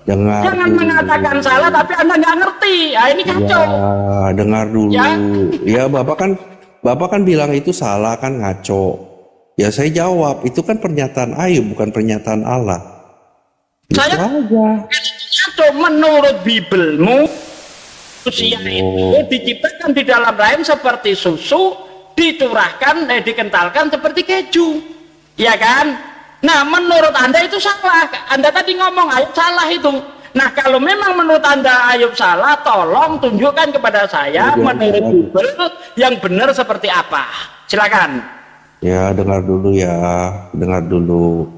Jangan mengatakan salah tapi Anda nggak ngerti. Ah ini kacau. Ya, dengar dulu. Ya Bapak kan bilang itu salah kan, ngaco. Ya saya jawab, itu kan pernyataan Ayub bukan pernyataan Allah. Saya ngaco menurut Biblemu manusia itu diciptakan di dalam rahim seperti susu, dicurahkan, dikentalkan seperti keju. Ya kan? Nah menurut Anda itu salah. Anda tadi ngomong Ayub salah itu. Nah kalau memang menurut Anda Ayub salah, tolong tunjukkan kepada saya menurut Bible yang benar seperti apa. Silakan. Ya dengar dulu ya, dengar dulu.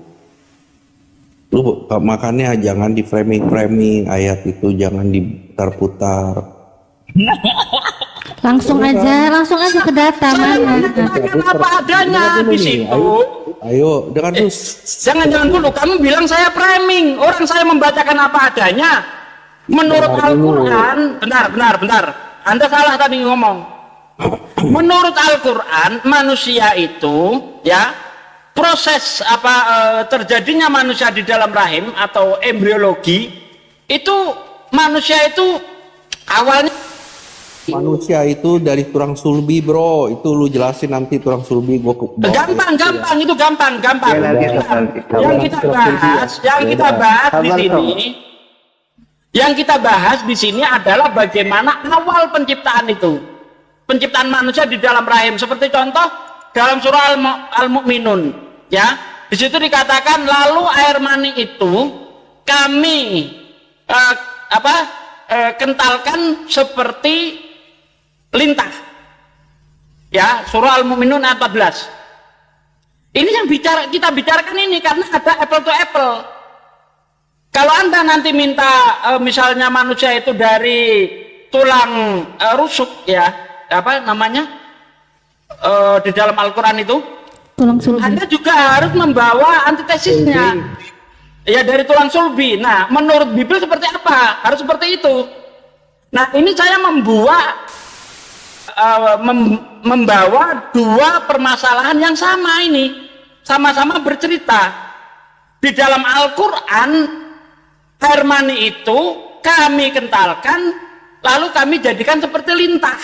Lu makanya jangan di framing ayat itu, jangan diputar-putar. Langsung aja ke data mana? Apa adanya di situ. Ayo, dengar dulu. Jangan dulu, kamu bilang saya framing. Orang saya membacakan apa adanya. Menurut Al-Quran, bentar. Anda salah tadi ngomong. Menurut Al-Quran, manusia itu, ya, proses terjadinya manusia di dalam rahim atau embriologi, itu manusia itu awalnya. Manusia itu dari tulang sulbi, bro. Itu lu jelasin nanti tulang sulbi gua gampang itu gampang. Yang kita bahas di sini adalah bagaimana awal penciptaan itu. Penciptaan manusia di dalam rahim, seperti contoh dalam surah Al-Mu'minun, ya. Di situ dikatakan lalu air mani itu kami kentalkan seperti lintah, ya, surah Al-Mu'minun ayat 14. Ini yang kita bicarakan ini karena ada apple to apple. Kalau Anda nanti minta misalnya manusia itu dari tulang rusuk, ya, apa namanya, di dalam Al-Quran itu tulang sulbi, Anda juga harus membawa antitesisnya, ya, dari tulang sulbi. Nah menurut Bible seperti apa? Harus seperti itu. Nah ini saya membawa dua permasalahan yang sama ini, sama-sama bercerita. Di dalam Al-Quran, air mani itu kami kentalkan, lalu kami jadikan seperti lintah.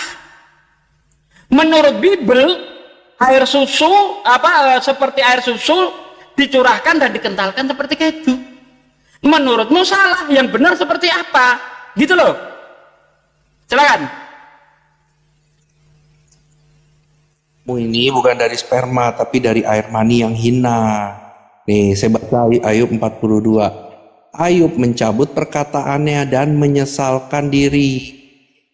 Menurut Bible, air susu, seperti air susu dicurahkan dan dikentalkan seperti keju. Menurutmu salah, yang benar seperti apa? Gitu loh. Silakan. Ini bukan dari sperma tapi dari air mani yang hina. Nih saya baca Ayub 42. Ayub mencabut perkataannya dan menyesalkan diri.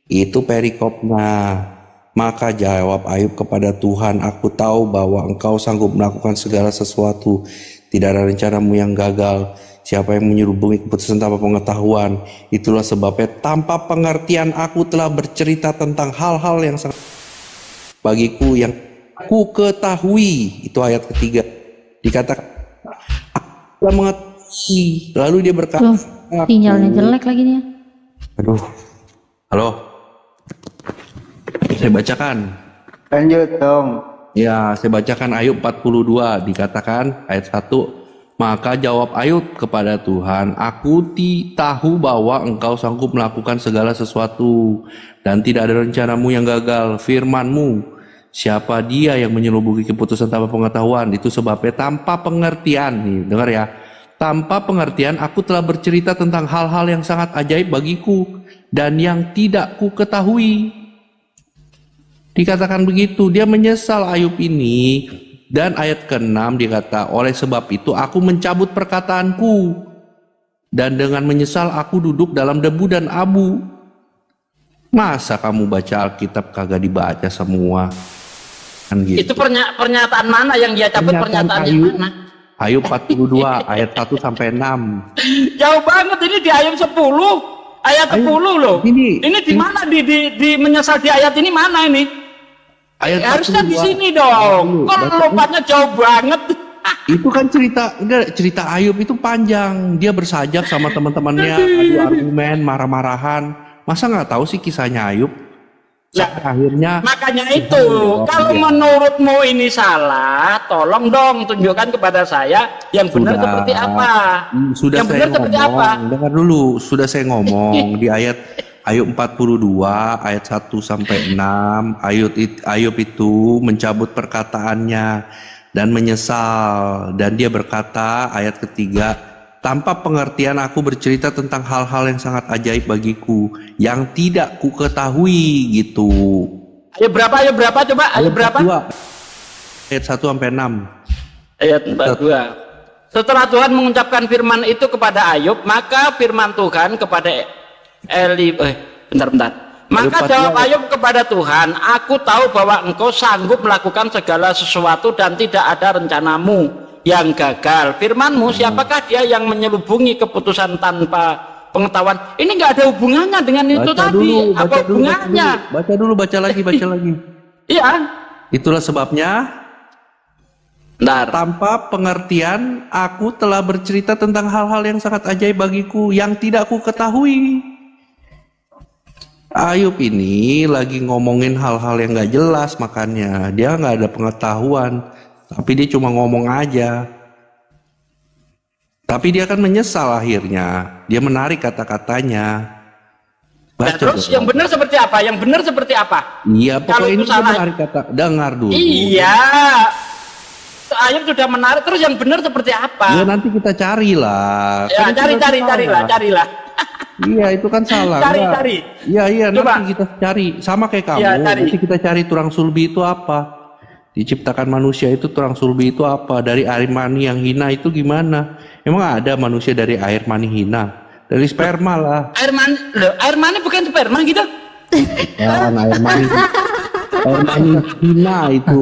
Itu perikopnya. Maka jawab Ayub kepada Tuhan, aku tahu bahwa engkau sanggup melakukan segala sesuatu. Tidak ada rencanamu yang gagal. Siapa yang menyelubungi keputusan tanpa pengetahuan? Itulah sebabnya tanpa pengertian aku telah bercerita tentang hal-hal yang sangat bagiku yang aku ketahui. Itu ayat ketiga. Dikatakan aku telah mengetahui. Lalu dia berkata, sinyalnya jelek lagi nih. Aduh. Halo. Saya bacakan. Lanjut dong. Ya, saya bacakan Ayub 42. Dikatakan ayat 1. Maka jawab Ayub kepada Tuhan, aku tahu bahwa engkau sanggup melakukan segala sesuatu dan tidak ada rencanamu yang gagal. Firmanmu, siapa dia yang menyelubungi keputusan tanpa pengetahuan? Itu sebabnya tanpa pengertian. Nih, dengar ya. Tanpa pengertian aku telah bercerita tentang hal-hal yang sangat ajaib bagiku dan yang tidak ku ketahui. Dikatakan begitu, dia menyesal Ayub ini. Dan ayat ke-6 dikata, oleh sebab itu aku mencabut perkataanku dan dengan menyesal aku duduk dalam debu dan abu. Masa kamu baca Alkitab kagak dibaca semua? Kan gitu. Itu pernyataan mana yang dia cabut, pernyataan yang mana? Ayub 42 ayat 1 sampai 6. Jauh banget ini di ayat 10. Ayat 10 loh. Ini di mana di menyesal di ayat ini mana ini? Harusnya di sini dong. Kok lompatnya jauh banget? Itu kan cerita Ayub itu panjang. Dia bersajak sama teman-temannya, adu argumen, marah-marahan. Masa nggak tahu sih kisahnya Ayub? Sampai akhirnya. Makanya itu, kalau menurutmu ini salah, tolong dong tunjukkan kepada saya yang benar seperti apa. Sudah yang saya benar seperti apa? Dengar dulu, sudah saya ngomong di ayat Ayub 42 ayat 1 sampai 6. Ayub itu mencabut perkataannya dan menyesal, dan dia berkata ayat ketiga, tanpa pengertian aku bercerita tentang hal-hal yang sangat ajaib bagiku yang tidak ku ketahui gitu. Ayat berapa coba? Ayat berapa? 2. Ayat 1 sampai 6. Ayat 42. Setelah Tuhan mengucapkan firman itu kepada Ayub, maka firman Tuhan kepada bentar. Maka jawab Ayub kepada Tuhan, aku tahu bahwa engkau sanggup melakukan segala sesuatu dan tidak ada rencanamu yang gagal. Firmanmu, siapakah dia yang menyelubungi keputusan tanpa pengetahuan? Ini nggak ada hubungannya dengan itu tadi. Apa hubungannya? Baca lagi. Iya. Itulah sebabnya tanpa pengertian aku telah bercerita tentang hal-hal yang sangat ajaib bagiku yang tidak ku ketahui. Ayub ini lagi ngomongin hal-hal yang gak jelas, makanya dia gak ada pengetahuan, tapi dia cuma ngomong aja. Tapi dia kan menyesal akhirnya, dia menarik kata-katanya. Nah, terus yang benar seperti apa? Yang benar seperti apa? Iya, pokoknya ini dia menarik kata. Dengar dulu. Iya. Ayub sudah menarik, terus yang benar seperti apa? Ya nanti kita carilah. Ya, carilah. Iya, itu kan salah. Cari. Iya, Coba. nanti kita cari. Sama kayak kamu. Ya, nanti kita cari tulang sulbi itu apa. Diciptakan manusia itu tulang sulbi itu apa. Dari air mani yang hina itu gimana? Emang ada manusia dari air mani hina? Dari sperma lah. Air mani bukan sperma gitu? Kan air mani hina itu.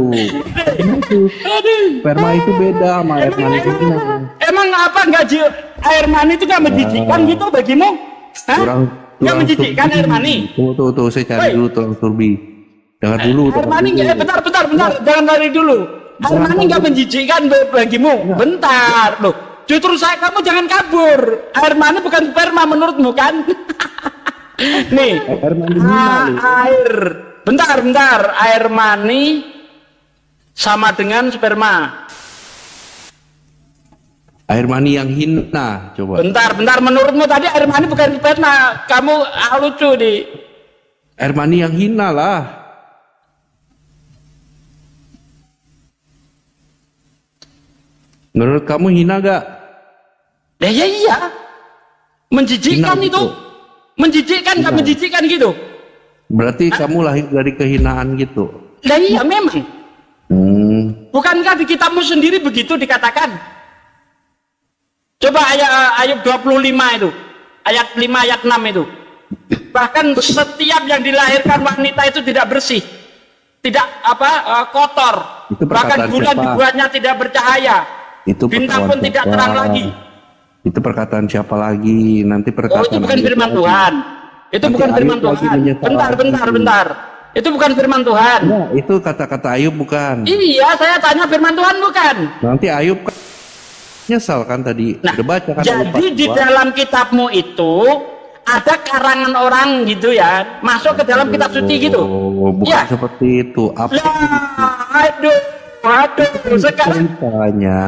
Sperma itu beda sama air mani hina. Emang apa air mani itu nggak menjijikkan gitu bagimu? Hah? Nggak menjijikkan air mani? Tuh, saya cari dulu tulang sulbi. Dengar dulu. Air mani nggak? Bentar, jangan lari dulu. Air mani nggak menjijikkan bagimu? Bentar, loh. Justru kamu jangan kabur. Air mani bukan sperma menurutmu kan? Nih, air mani hina. Bentar, air mani sama dengan sperma. Air mani yang hina, coba. Bentar, menurutmu tadi air mani bukan sperma. Kamu lucu di. Air mani yang hina lah. Menurut kamu hina gak? Ya iya. Menjijikkan hina itu. Menjijikkan, gak menjijikkan gitu. Berarti kamu lahir dari kehinaan gitu. Lah iya memang. Bukankah di kitabmu sendiri begitu dikatakan? Coba ayat 25 itu. Ayat 5, ayat 6 itu. Bahkan setiap yang dilahirkan wanita itu tidak bersih. tidak kotor. Itu Bahkan perkataan bulan siapa? dibuatnya tidak bercahaya. Itu Bintang pun perkataan tidak siapa? terang lagi. Itu perkataan siapa lagi? Nanti perkataan Oh, itu bukan Ayub firman lagi. Tuhan. Itu Nanti bukan Ayub firman lagi Tuhan. menyesal Bentar. Itu bukan firman Tuhan. Ya, itu kata-kata Ayub bukan. Iya, saya tanya firman Tuhan bukan. Nanti Ayub kan nyesal kan tadi. Udah baca kan Ayub Jadi di 42. dalam kitabmu itu ada karangan orang gitu ya, masuk ke dalam kitab suci gitu. Oh, bukan Ya. seperti itu. Apa Aduh, sekarang ceritanya?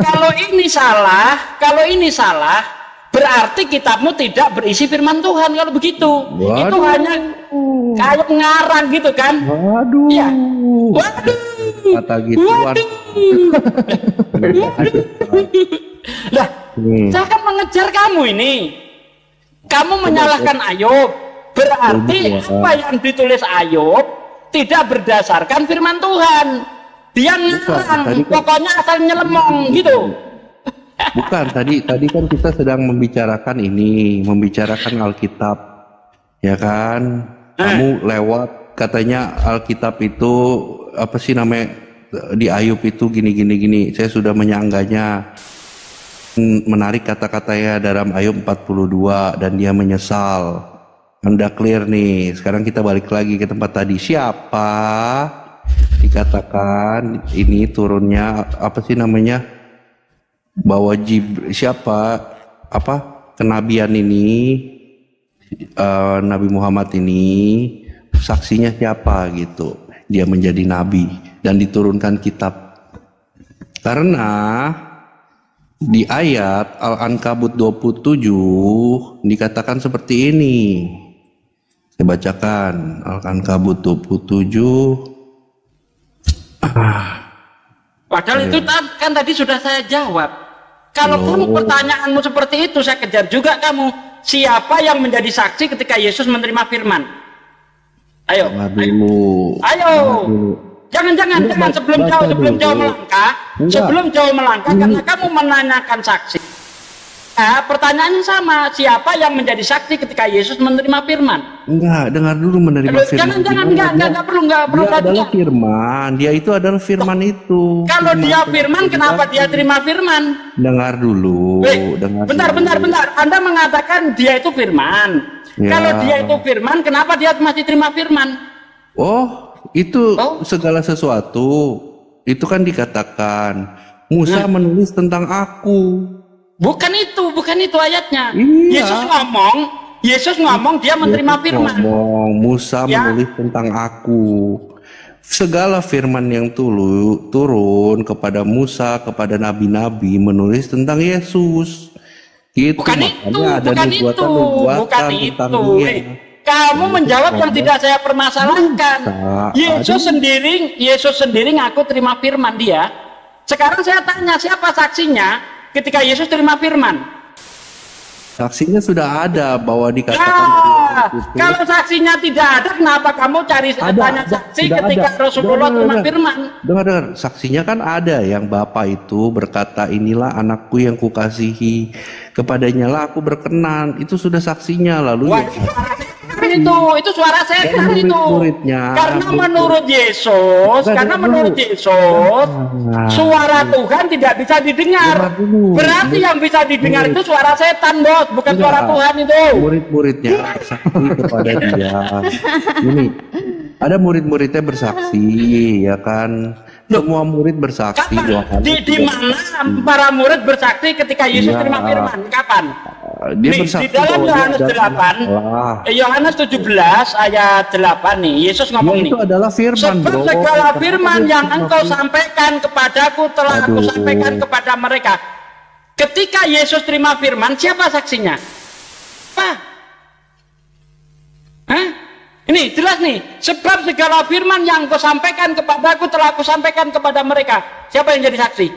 kalau ini salah, berarti kitabmu tidak berisi firman Tuhan kalau begitu. Waduh. Itu hanya kayak ngarang gitu kan? Waduh. Ya. Waduh. Kata gituan. Lah, saya kan mengejar kamu ini. Kamu menyalahkan Ayub. Berarti apa yang ditulis Ayub tidak berdasarkan firman Tuhan. Dia ngarang, pokoknya asal nyelemong gitu. Bukan, tadi kan kita sedang membicarakan ini, membicarakan Alkitab. Ya kan? Kamu lewat katanya Alkitab itu apa sih namanya di Ayub itu gini. Saya sudah menyangganya. Menarik kata-katanya dalam Ayub 42 dan dia menyesal. Anda clear nih. Sekarang kita balik lagi ke tempat tadi. Siapa dikatakan ini turunnya apa sih namanya? Bahwa siapa apa kenabian ini Nabi Muhammad ini saksinya siapa gitu. Dia menjadi nabi dan diturunkan kitab. Karena di ayat Al-Ankabut 27 dikatakan seperti ini. Saya bacakan Al-Ankabut 27. Padahal itu kan tadi sudah saya jawab. Kalau kamu pertanyaanmu seperti itu, saya kejar juga kamu. Siapa yang menjadi saksi ketika Yesus menerima firman? Ayo. Ayo. Jangan sebelum jauh melangkah karena kamu menanyakan saksi. Nah, pertanyaannya sama, siapa yang menjadi saksi ketika Yesus menerima firman? Enggak, dengar dulu menerima firman. Enggak perlu Dia adalah firman, dia itu adalah firman itu. Kalau dia firman, kenapa dia terima firman? Dengar dulu, Bentar. Anda mengatakan dia itu firman. Ya. Kalau dia itu firman, kenapa dia masih terima firman? Oh, itu segala sesuatu. Itu kan dikatakan Musa menulis tentang aku. Bukan itu ayatnya. Iya. Yesus ngomong dia menerima firman. Musa menulis tentang aku. Segala firman yang turun kepada Musa, kepada nabi-nabi menulis tentang Yesus. Gitu. Bukan itu. Kamu menjawab yang tidak saya permasalahkan. Yesus sendiri ngaku terima firman dia. Sekarang saya tanya, siapa saksinya ketika Yesus terima firman? Saksinya sudah ada bahwa dikatakan kalau saksinya tidak ada, kenapa kamu tanya saksi ketika Rasulullah terima firman? Dengar, saksinya kan ada yang Bapa itu berkata, inilah anakku yang kukasihi, kepadanya lah aku berkenan. Itu sudah saksinya. Lalu itu suara setan itu. Karena menurut Yesus, suara Tuhan tidak bisa didengar. Berarti yang bisa didengar itu suara setan, Bos, bukan suara Tuhan itu. Murid-muridnya bersaksi kepada dia. Ini ada murid-muridnya bersaksi, ya kan? Semua murid bersaksi. Di mana para murid bersaksi ketika Yesus terima firman? Kapan? Dia bersaksi di dalam Yohanes 8, Yohanes 17 ayat 8 nih, Yesus ngomong itu adalah firman, sebab segala firman yang engkau sampaikan kepadaku telah aku sampaikan kepada mereka. Ketika Yesus terima firman, siapa saksinya? Apa? Ini jelas nih, sebab segala firman yang engkau sampaikan kepadaku telah aku sampaikan kepada mereka. Siapa yang jadi saksi?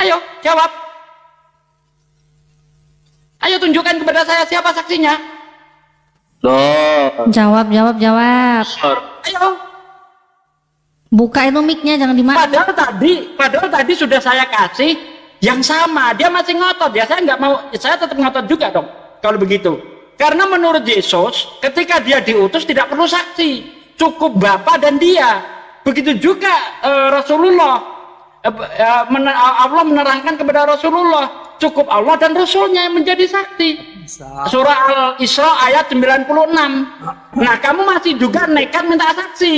Ayo, jawab. Ayo tunjukkan kepada saya siapa saksinya. Jawab. Ayo. Buka itu mic-nya, jangan dimakan. Padahal tadi sudah saya kasih yang sama. Dia masih ngotot ya. Saya nggak mau. Saya tetap ngotot juga dong. Kalau begitu. Karena menurut Yesus, ketika dia diutus tidak perlu saksi. cukup Bapa dan Dia. Begitu juga Rasulullah. Allah menerangkan kepada Rasulullah, cukup Allah dan Rasulnya yang menjadi saksi. Surah Al-Isra ayat 96. Nah, kamu masih juga nekat minta saksi.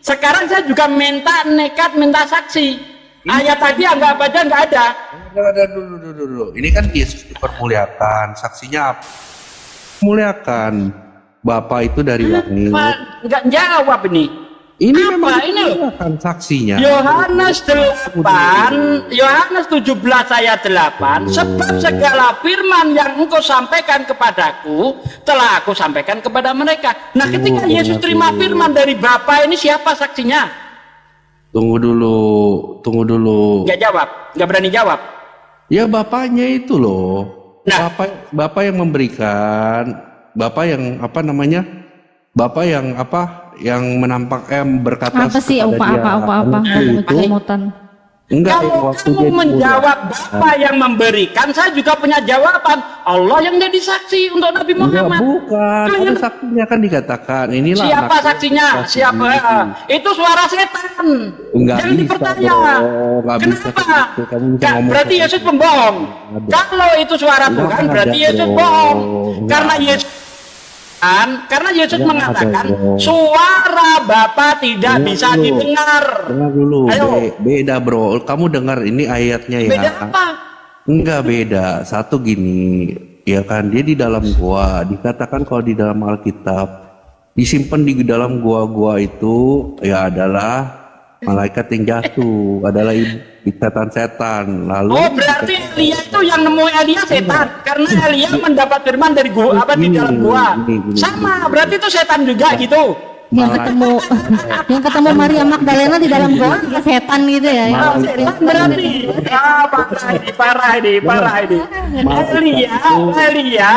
Sekarang saya juga nekat minta saksi. Ayat tadi anggap aja nggak ada. Dulu. Ini kan Yesus dipermuliakan. Saksinya apa? Muliakan. Bapak itu dari langit. Nggak jawab ini. Ini apa memang ini kan saksinya. Yohanes 17 ayat 8. Sebab segala firman yang engkau sampaikan kepadaku telah aku sampaikan kepada mereka. Nah, ketika Yesus terima firman dari Bapa, ini siapa saksinya? Tunggu dulu. Nggak jawab, nggak berani jawab. Ya bapaknya itu loh. Nah, bapak yang memberikan, bapak yang apa namanya? Bapak yang apa? Yang menampak berkata apa sih apa mutan. Enggak, kalau kamu menjawab Bapa yang memberikan, saya juga punya jawaban. Allah yang jadi saksi untuk Nabi Muhammad. Bukan, ada saksinya kan dikatakan. Inilah siapa saksinya? Siapa? Itu suara setan. Jangan dipercaya. Kenapa? Berarti Yesus pembohong. Kalau itu suara Tuhan, berarti Yesus bohong. Karena Yesus mengatakan suara Bapa tidak bisa didengar. Dengar dulu. Beda bro. Kamu dengar ini ayatnya ya. Beda apa? Enggak beda. Satu gini, ya kan, dia di dalam gua. Dikatakan kalau di dalam Alkitab disimpan di dalam gua-gua itu ya adalah malaikat yang jatuh, adalah setan. Lalu berarti Elia itu yang nemu Elia setan, karena Elia mendapat firman dari gua di dalam gua. Sama, berarti itu setan juga gitu. Yang ketemu Maria Magdalena di dalam gua setan gitu ya. Setan berarti. Parah ini. Elia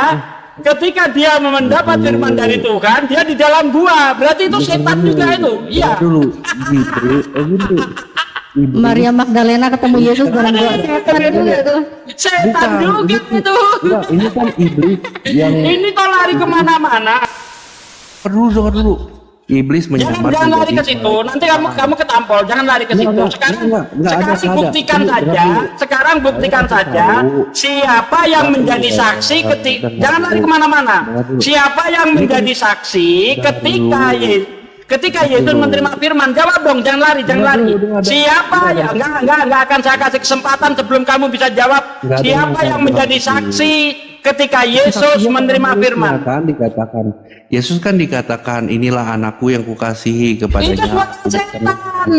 ketika dia mendapat firman dari Tuhan, dia di dalam gua, berarti itu setan juga itu. Iya. Maria Magdalena ketemu Yesus dalam gua. Setan juga itu. Ini kan iblis yang ini kok lari kemana-mana. Perlu dengar dulu. Iblis menyamar. Jangan lari ke situ. Nanti kamu ketampol. Jangan lari ke situ. Sekarang buktikan saja. Sekarang buktikan saja. Siapa yang menjadi saksi ketika? Jangan lari kemana-mana. Siapa yang menjadi saksi ketika Yesus menerima firman? Jawab dong. Jangan lari. Siapa ya? Enggak akan saya kasih kesempatan sebelum kamu bisa jawab. Siapa yang menjadi saksi ketika Yesus menerima firman? Yesus kan dikatakan inilah anakku yang kukasihi kepadanya. Itu suara setan.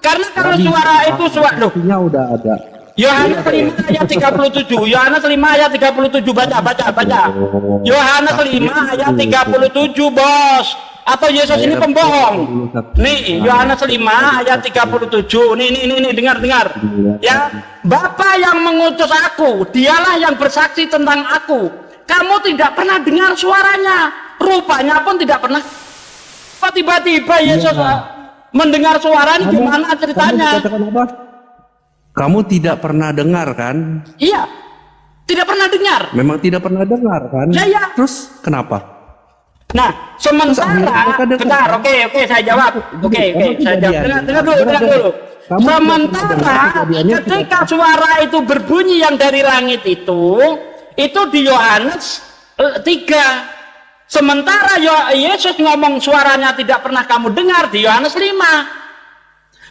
Karena kalau suara itu suara udah ada. Yohanes 5 ayat 37. Yohanes 5 ayat 37. Baca. Yohanes 5 ayat 37, Bos. Atau Yesus ini pembohong? Nih, Yohanes 5 ayat 37. Nih, dengar. Ya, Bapa yang mengutus aku, dialah yang bersaksi tentang aku. Kamu tidak pernah dengar suaranya. Rupanya pun tidak pernah. Tiba-tiba Yesus mendengar suaranya. Gimana ceritanya? Kamu tidak pernah dengar kan? Iya, tidak pernah dengar. Memang tidak pernah dengar kan? Ya. Terus kenapa? Nah, sementara, oke, saya jawab. Oke, saya jawab. Dengar dulu. Sementara ketika suara itu berbunyi yang dari langit itu di Yohanes 3. Sementara Yesus ngomong suaranya tidak pernah kamu dengar di Yohanes 5.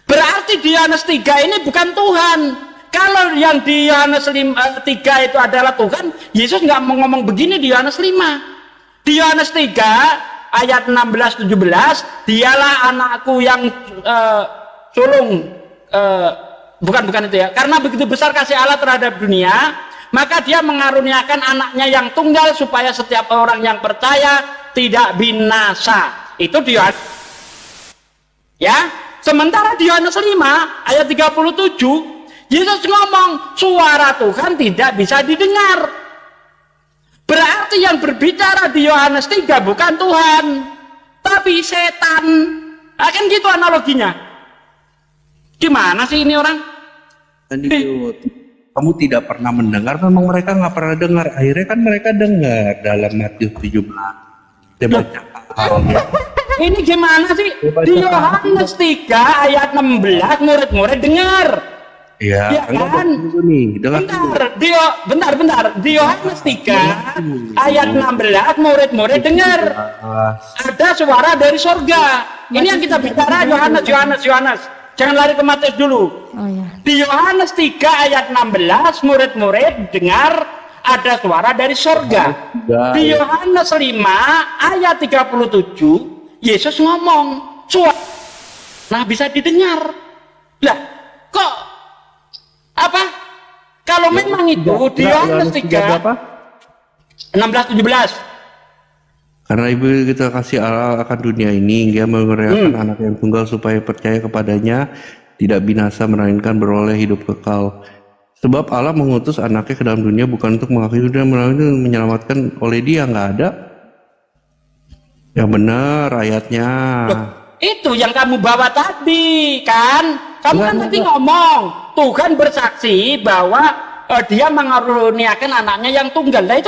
Berarti di Yohanes 3 ini bukan Tuhan. Kalau yang di Yohanes 3 itu adalah Tuhan, Yesus nggak mau ngomong begini di Yohanes 5. Di Yohanes 3 ayat 16-17, dialah anakku yang sulung. Bukan itu ya. Karena begitu besar kasih Allah terhadap dunia, maka dia mengaruniakan anaknya yang tunggal supaya setiap orang yang percaya tidak binasa. Itu di Yohanes. Ya. Sementara di Yohanes 5 ayat 37, Yesus ngomong suara Tuhan tidak bisa didengar. Berarti yang berbicara di Yohanes 3 bukan Tuhan, tapi setan. Kan gitu analoginya. Gimana sih ini orang? Kamu tidak pernah mendengar, memang mereka nggak pernah dengar. Akhirnya kan mereka dengar dalam Matius 17. Dia baca. ini gimana sih? Di Yohanes 3 ayat 16 murid-murid dengar. Iya, Ya kan? Bentar. Di Yohanes 3 ayat 16 murid-murid dengar. Ada suara dari surga. Ini yang kita bicara Yohanes. Jangan lari ke Matius dulu. Di Yohanes 3 ayat 16 murid-murid dengar ada suara dari surga. Di Yohanes 5 ayat 37 Yesus ngomong suara. Nah, bisa didengar. Lah, kok apa? Kalau memang itu di Yohanes 3 16-17. Karena ibu kita kasih Allah akan dunia ini hingga memberikan anak yang tunggal supaya percaya kepadanya tidak binasa melainkan beroleh hidup kekal. Sebab Allah mengutus anaknya ke dalam dunia bukan untuk mengakhiri dunia, melainkan menyelamatkan oleh dia. Nggak ada. Yang benar ayatnya. Loh, itu yang kamu bawa tadi kan? Kamu kan tadi ngomong Tuhan bersaksi bahwa dia mengaruniakan anaknya yang tunggal. Nah itu